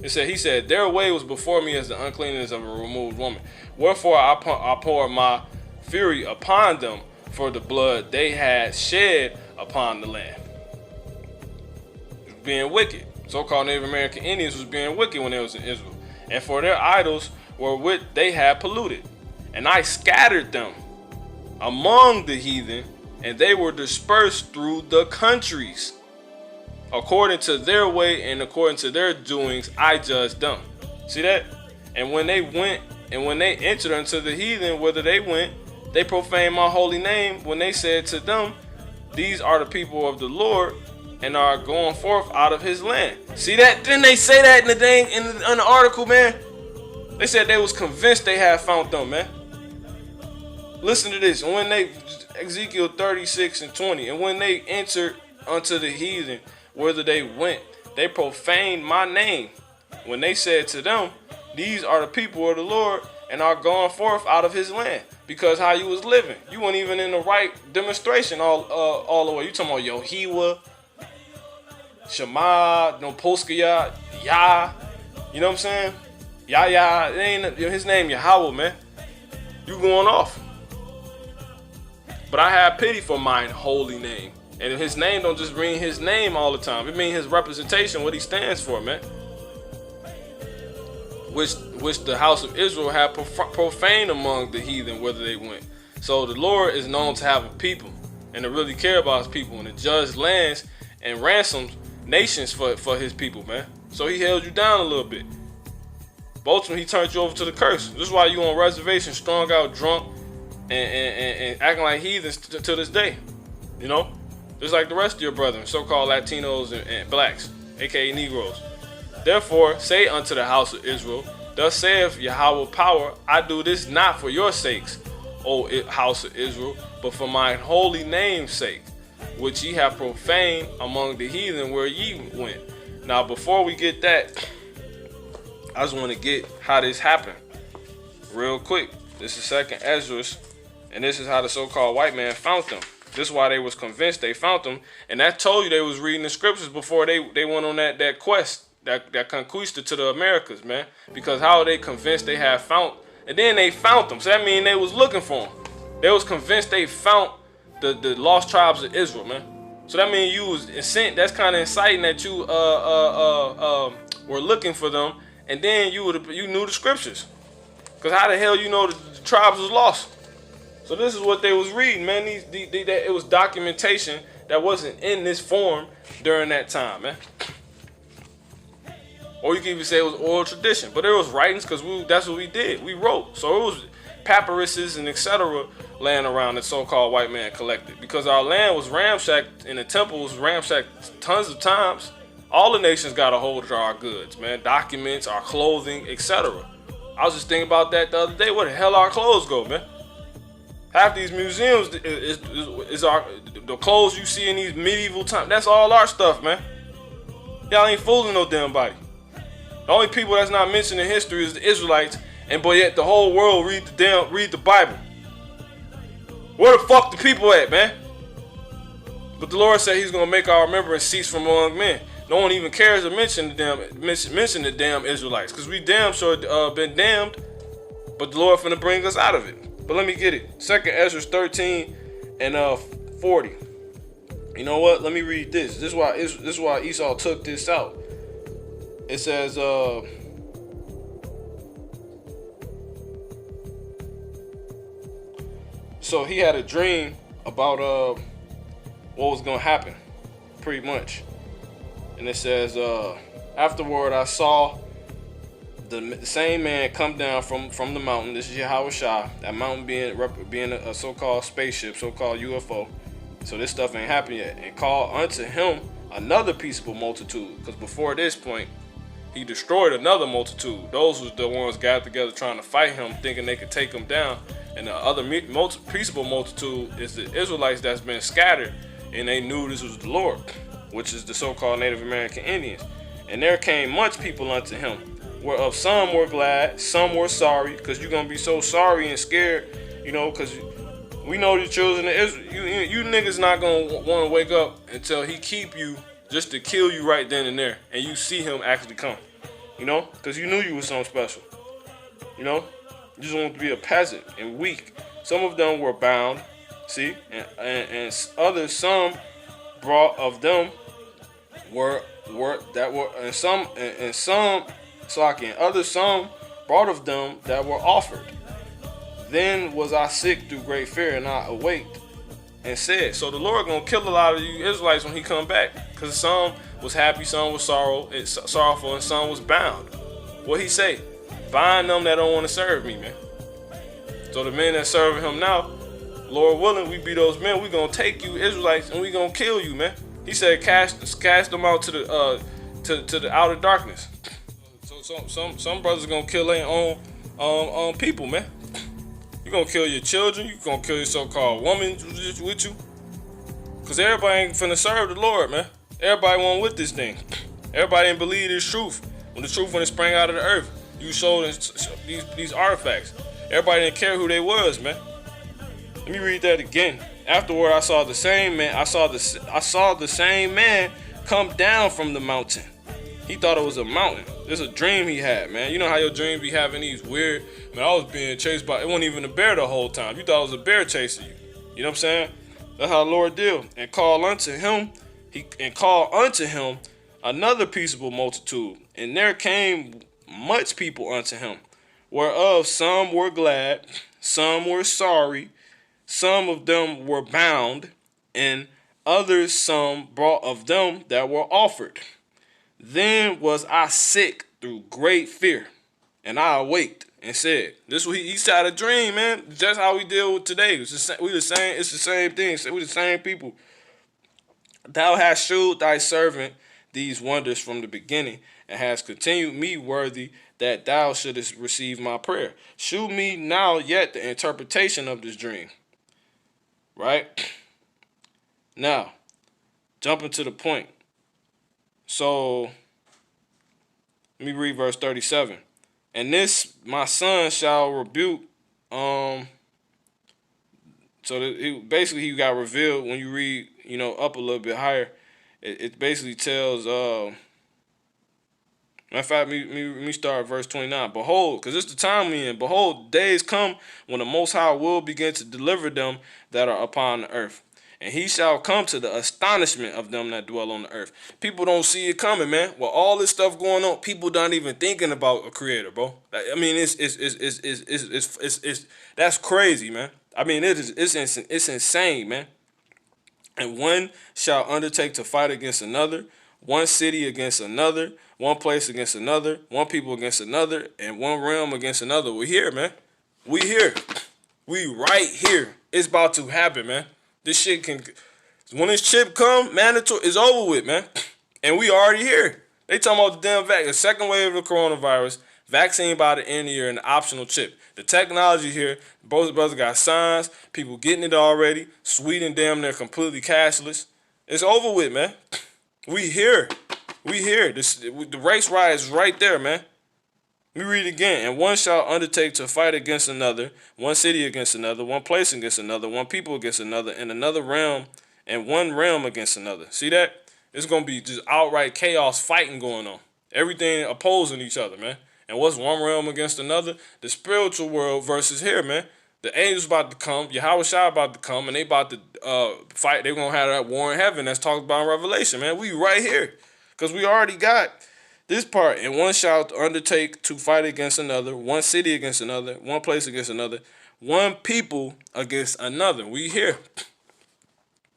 He said their way was before me as the uncleanness of a removed woman. Wherefore I pour my fury upon them for the blood they had shed upon the land. Being wicked. So-called Native American Indians was being wicked when they was in Israel. And for their idols wherewith they had polluted. And I scattered them among the heathen, and they were dispersed through the countries. According to their way and according to their doings, I judged them. See that? And when they went and when they entered unto the heathen, whither they went, they profaned my holy name when they said to them, these are the people of the Lord, and are going forth out of his land. See that? Didn't they say that in the article, man? They said they was convinced they had found them, man. Listen to this. And when they, Ezekiel 36:20, and when they entered unto the heathen, whither they went, they profaned my name when they said to them, these are the people of the Lord, and are gone forth out of his land. Because how you was living, you weren't even in the right demonstration all the way. You talking about Yohiwa, Shema, no Polskaya, Yah, you know what I'm saying? Yah, it ain't his name Yahweh, man. You going off. But I have pity for mine holy name. And his name don't just mean his name all the time. It means his representation, what he stands for, man. Which the house of Israel had profaned among the heathen, whether they went. So the Lord is known to have a people, and to really care about his people, and to judge lands and ransom nations for his people, man. So he held you down a little bit. Both of them, he turned you over to the curse. This is why you on reservation, strung out, drunk, and acting like heathens to this day. You know? Just like the rest of your brethren, so-called Latinos and blacks, aka Negroes. Therefore, say unto the house of Israel, thus saith Yahweh power, I do this not for your sakes, O house of Israel, but for mine holy name's sake, which ye have profaned among the heathen where ye went. Now, before we get that, I just want to get how this happened real quick. This is 2nd Ezra, and this is how the so-called white man found them. This is why they was convinced they found them, and that told you they was reading the scriptures before they went on that quest that conquista to the Americas, man. Because how are they convinced they have found, and then they found them. So that means they was looking for them. They was convinced they found the lost tribes of Israel, man. So that means you was sent. That's kind of inciting that you were looking for them, and then you knew the scriptures. Cause how the hell you know the tribes was lost? So this is what they was reading, man. It was documentation that wasn't in this form during that time, man. Or you can even say it was oral tradition, but there was writings because that's what we did. We wrote. So it was papyruses and etc. laying around that so-called white man collected. Because our land was ramshacked and the temple was ramshacked tons of times. All the nations got a hold of our goods, man. Documents, our clothing, etc. I was just thinking about that the other day. Where the hell our clothes go, man? Half these museums is our the clothes you see in these medieval times. That's all our stuff, man. Y'all ain't fooling no damn body. The only people that's not mentioned in history is the Israelites, and but yet the whole world read the Bible. Where the fuck the people at, man? But the Lord said He's gonna make our remembrance cease from among men. No one even cares to mention the damn Israelites, cause we damn sure been damned. But the Lord finna bring us out of it. But let me get it. 2 Ezra 13 and 40. You know what? Let me read this. This is why Esau took this out. It says, so he had a dream about what was gonna happen, pretty much. And it says, afterward I saw the same man come down from the mountain. This is Yahweh Shah. That mountain being a so-called spaceship, so-called UFO. So this stuff ain't happened yet. And call unto him another peaceable multitude. Because before this point, he destroyed another multitude. Those was the ones gathered together trying to fight him, thinking they could take him down. And the other peaceable multitude is the Israelites that's been scattered, and they knew this was the Lord, which is the so-called Native American Indians. And there came much people unto him, whereof some were glad, some were sorry, because you're going to be so sorry and scared, you know, because we know the children of Israel, you niggas not going to want to wake up until he keep you just to kill you right then and there, and you see him actually come, you know, because you knew you was something special, you know. You just want to be a peasant and weak. Some of them were bound, see, and others, some brought of them were and some others some brought of them that were offered. Then was I sick through great fear, and I awaked and said, so the Lord gonna kill a lot of you Israelites when he come back, because some was happy, some was sorrowful, and some was bound. What he say? Bind them that don't want to serve me, man. So the men that serving him now, Lord willing, we be those men. We gonna take you Israelites and we gonna kill you, man. He said, cast them out to the outer darkness. So some brothers gonna kill their own people, man. You gonna kill your children. You gonna kill your so-called woman with you, cause everybody ain't finna serve the Lord, man. Everybody won't with this thing. Everybody ain't believe this truth. When the truth when it sprang out of the earth, you showed these artifacts. Everybody didn't care who they was, man. Let me read that again. Afterward, I saw the same man. I saw the same man come down from the mountain. He thought it was a mountain. This is a dream he had, man. You know how your dreams be having these weird. Man, I was being chased by. It wasn't even a bear the whole time. You thought it was a bear chasing you. You know what I'm saying? That's how the Lord deal. And call unto him. Another peaceable multitude. And there came much people unto him, whereof some were glad, some were sorry, some of them were bound, and others some brought of them that were offered. Then was I sick through great fear, and I awaked and said, this what he had a dream, man. That's how we deal with today. It's the same thing. We the same people. Thou hast shewed thy servant these wonders from the beginning, and hast continued me worthy that thou shouldest receive my prayer. Shew me now yet the interpretation of this dream. Right? Now, jumping to the point. So, let me read verse 37. And this my son shall rebuke. So basically he got revealed when you read, up a little bit higher. It basically tells Matter of fact, me start at verse 29. Behold, because it's the time we in. Behold, days come when the Most High will begin to deliver them that are upon the earth. And he shall come to the astonishment of them that dwell on the earth. People don't see it coming, man. With all this stuff going on, people not even thinking about a creator, bro. I mean, it's that's crazy, man. I mean, it's insane, man. And one shall undertake to fight against another, one city against another, one place against another, one people against another, and one realm against another. We here, man. We here. We right here. It's about to happen, man. This shit can, when this chip come, mandatory, it's over with, man. And we already here. They talking about the damn vaccine, the second wave of the coronavirus, vaccine by the end of the year, and the optional chip. The technology here, both brothers got signs, people getting it already. Sweden damn near completely cashless. It's over with, man. We here. We here. The race ride is right there, man. Let me read it again. And one shall undertake to fight against another, one city against another, one place against another, one people against another, and another realm, and one realm against another. See that? It's going to be just outright chaos fighting going on. Everything opposing each other, man. And what's one realm against another? The spiritual world versus here, man. The angels about to come, Yahweh Shai about to come, and they about to fight. They're going to have that war in heaven that's talked about in Revelation, man. We right here. Because we already got this part. And one shall undertake to fight against another, one city against another, one place against another, one people against another. We here.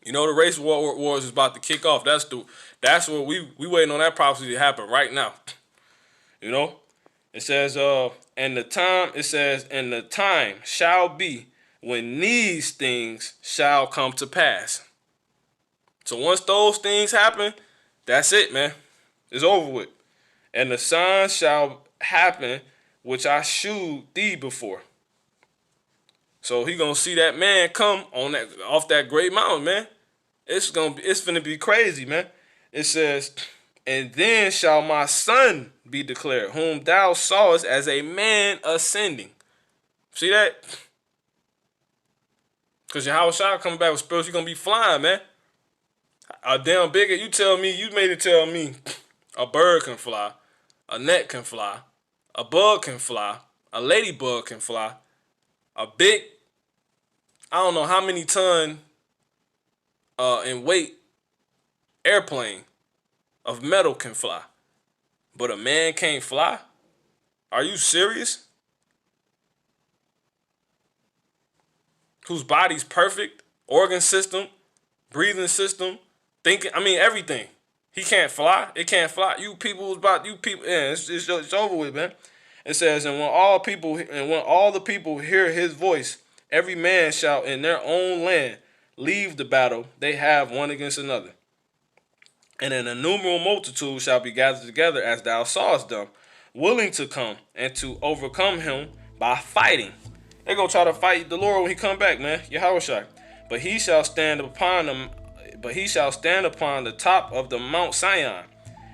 You know, the race wars is about to kick off. That's what we waiting on that prophecy to happen right now. You know? It says, and the time shall be when these things shall come to pass. So once those things happen, that's it, man. It's over with. And the signs shall happen which I shewed thee before. So he gonna see that man come on that off that great mountain, man. It's gonna be crazy, man. It says, and then shall my son be declared, whom thou sawest as a man ascending. See that? Because Yahweh Shai coming back with spirits, you're gonna be flying, man. A damn bigger, you made it tell me a bird can fly, a net can fly, a bug can fly, a ladybug can fly, a big, I don't know how many ton in weight airplane of metal can fly. But a man can't fly? Are you serious? Whose body's perfect, organ system, breathing system, thinking, I mean everything. He can't fly. It can't fly. Yeah, it's over with, man. It says, and when all the people hear his voice, every man shall in their own land leave the battle they have one against another. And an innumerable multitude shall be gathered together as thou sawest them, willing to come and to overcome him by fighting. They're going to try to fight the Lord when he come back, man. Yahweh Shai. But he shall stand upon the top of the Mount Sion.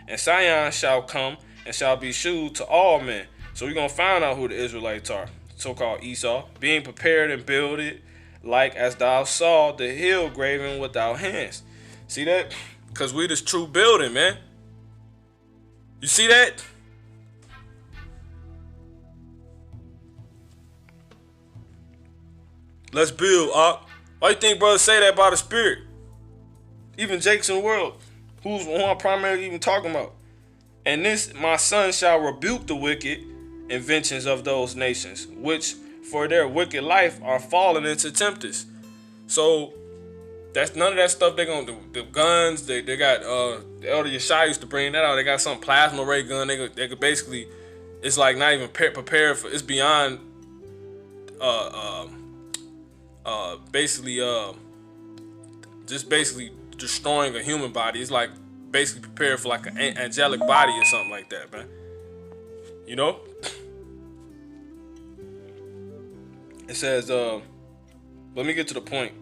And Sion shall come and shall be shewed to all men. So we're going to find out who the Israelites are. So-called Esau. Being prepared and builded like as thou saw the hill graven without hands. See that? Because we this true building, man. You see that? Let's build, Why you think brothers say that by the Spirit? Even Jake's in the world, who I'm primarily even talking about. And this, my son shall rebuke the wicked inventions of those nations, which for their wicked life are fallen into tempters. So that's none of that stuff they're gonna do. The guns, they got the Elder Yeshai used to bring that out. They got some plasma ray gun. They could basically, it's like not even prepared for. It's beyond basically destroying a human body. It's like basically prepared for like an angelic body or something like that, man. You know? It says, let me get to the point.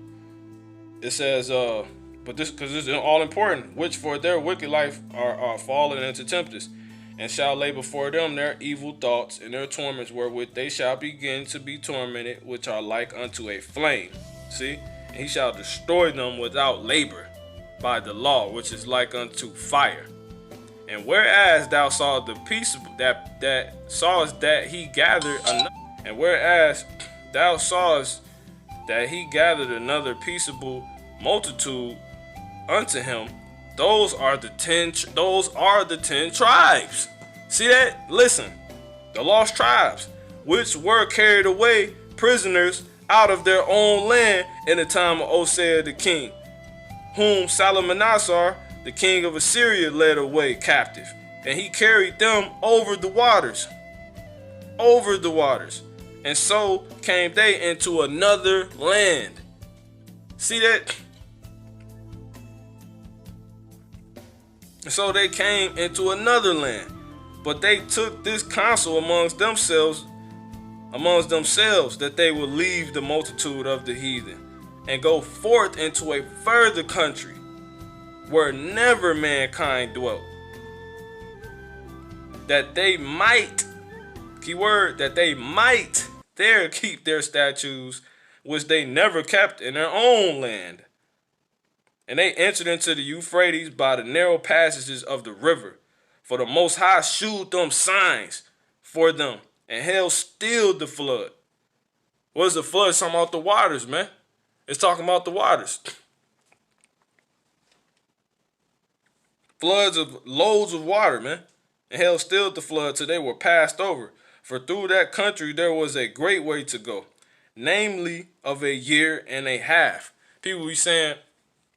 It says, but this, because this is all important, which for their wicked life are fallen into tempters, and shall lay before them their evil thoughts and their torments wherewith they shall begin to be tormented, which are like unto a flame. See? And he shall destroy them without labor by the law, which is like unto fire. And whereas thou sawest the peaceable that sawest that he gathered another, and whereas thou sawest that he gathered another peaceable multitude unto him, those are the 10 tribes. See that? Listen, the lost tribes, which were carried away prisoners out of their own land in the time of Osea the king, whom Salmanassar, the king of Assyria, led away captive, and he carried them over the waters, and so came they into another land. See that? And so they came into another land, but they took this counsel amongst themselves that they would leave the multitude of the heathen and go forth into a further country where never mankind dwelt, that they might, keyword, that they might there keep their statutes which they never kept in their own land. And they entered into the Euphrates by the narrow passages of the river, for the Most High shewed them signs for them, and hell stilled the flood. What is the flood? It's talking about the waters, man. It's talking about the waters. Floods of loads of water, man. And hell stilled the flood till they were passed over. For through that country there was a great way to go, namely of a year and a half. People be saying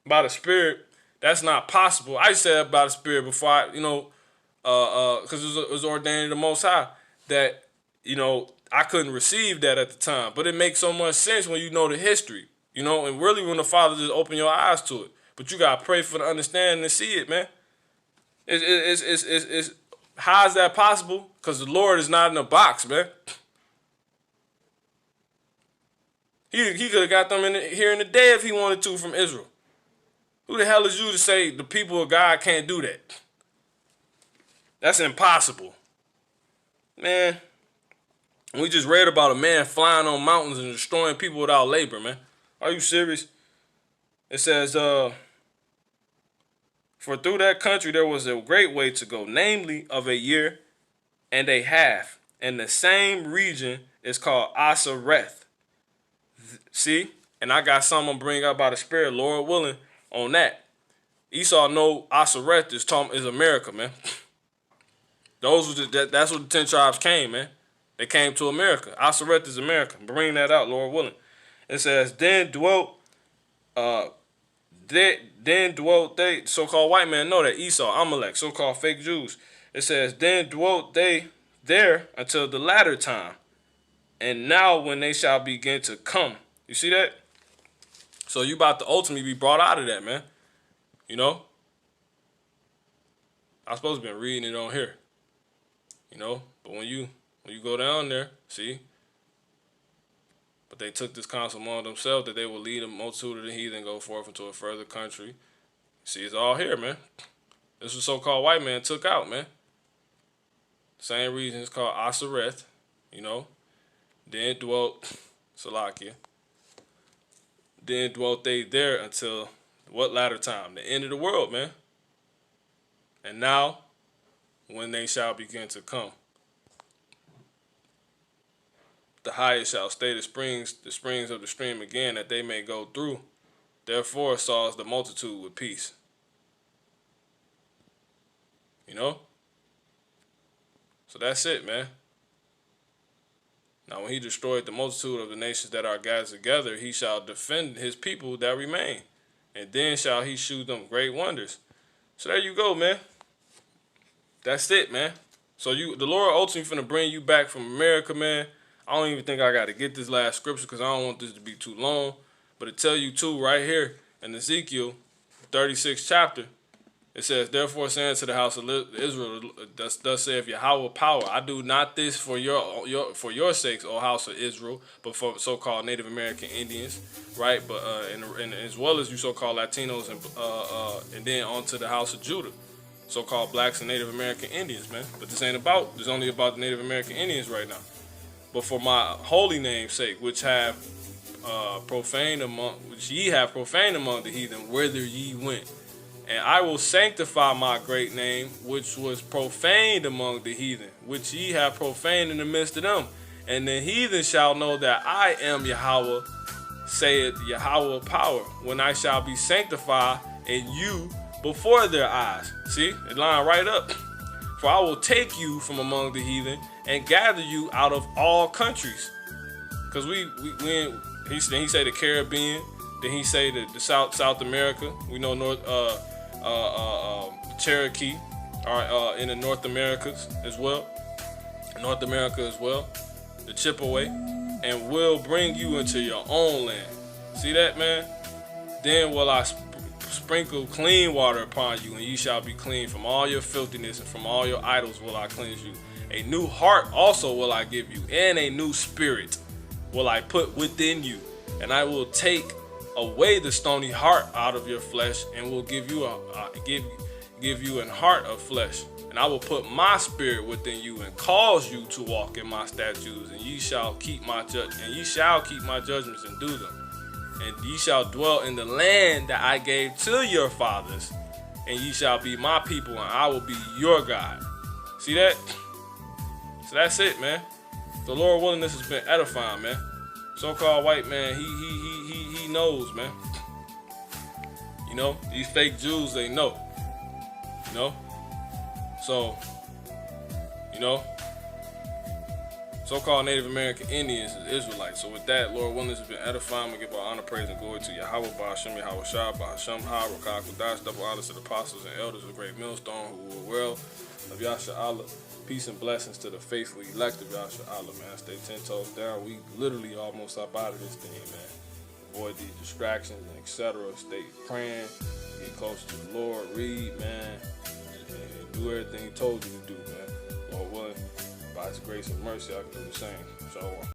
by the Spirit, that's not possible. I said by the Spirit before I, because it was ordained of the Most High, that, I couldn't receive that at the time. But it makes so much sense when you know the history, and really when the Father just open your eyes to it. But you got to pray for the understanding to see it, man. It's how is that possible? Because the Lord is not in a box, man. He could have got them here in the day if he wanted to from Israel. Who the hell is you to say the people of God can't do that? That's impossible. Man, we just read about a man flying on mountains and destroying people without labor, man. Are you serious? It says, for through that country there was a great way to go, namely of a year and a half. And the same region is called Asareth. See? And I got something I'm bring up by the Spirit, Lord willing, on that. Esau know Asareth is America, man. That's where the 10 tribes came, man. They came to America. Asareth is America. Bring that out, Lord willing. It says, then dwelt they, so-called white men know that Esau, Amalek, so-called fake Jews. It says, then dwelt they there until the latter time. And now when they shall begin to come. You see that? So you about to ultimately be brought out of that, man. I'm supposed to be reading it on here. But when you go down there, see? But they took this counsel among themselves that they will lead a multitude of the heathen and go forth into a further country. See, it's all here, man. This was so-called white man took out, man. Same reason it's called Asareth, Then dwelt Salakia. Then dwelt they there until what latter time? The end of the world, man. And now, when they shall begin to come, the highest shall stay the springs of the stream again, that they may go through. Therefore saws the multitude with peace. So that's it, man. Now when he destroyed the multitude of the nations that are gathered together, he shall defend his people that remain. And then shall he shew them great wonders. So there you go, man. That's it, man. So the Lord ultimately finna bring you back from America, man. I don't even think I got to get this last scripture because I don't want this to be too long. But it tell you too right here in Ezekiel 36th chapter. It says, therefore saying to the house of Israel, thus saith Yahweh power, I do not this for your sakes, O house of Israel, but for so-called Native American Indians, right? But and as well as you so-called Latinos and then on to the house of Judah, so-called blacks and Native American Indians, man. But this only about the Native American Indians right now. But for my holy name's sake, which ye have profaned among the heathen, whither ye went. And I will sanctify my great name, which was profaned among the heathen, which ye have profaned in the midst of them. And the heathen shall know that I am Yahweh, saith Yahweh of power, when I shall be sanctified in you before their eyes. See, it line right up. For I will take you from among the heathen and gather you out of all countries. Because he say the Caribbean, then he say the South America. We know Cherokee are in the North Americas as well. North America as well. The Chippewa, and will bring you into your own land. See that, man? Then will I sprinkle clean water upon you, and ye shall be clean from all your filthiness, and from all your idols will I cleanse you. A new heart also will I give you, and a new spirit will I put within you. And I will take away the stony heart out of your flesh, and will give you give you an heart of flesh. And I will put my spirit within you, and cause you to walk in my statutes, and ye shall keep my judgments and do them. And ye shall dwell in the land that I gave to your fathers, and ye shall be my people, and I will be your God. See that? So that's it, man. The Lord willing, this has been edifying, man. So-called white man, he knows, man. You know, these fake Jews, they know. You know? So, you know, so-called Native American Indians is Israelites. So with that, Lord willing, this has been edifying. We give our honor, praise, and glory to Yahweh, Ba'ashem, Yahweh Shah, Ba'ashem Ha, Rakah Kudash, double honors to the apostles and elders of Great Millstone who were well of Yasha Allah. Peace and blessings to the faithful elect of Yasha Allah, man. Stay 10 toes down. We literally almost up out of this thing, man. Avoid these distractions and etc. Stay praying. Get close to the Lord. Read, man. And do everything He told you to do, man. Lord willing, by His grace and mercy, I can do the same. So.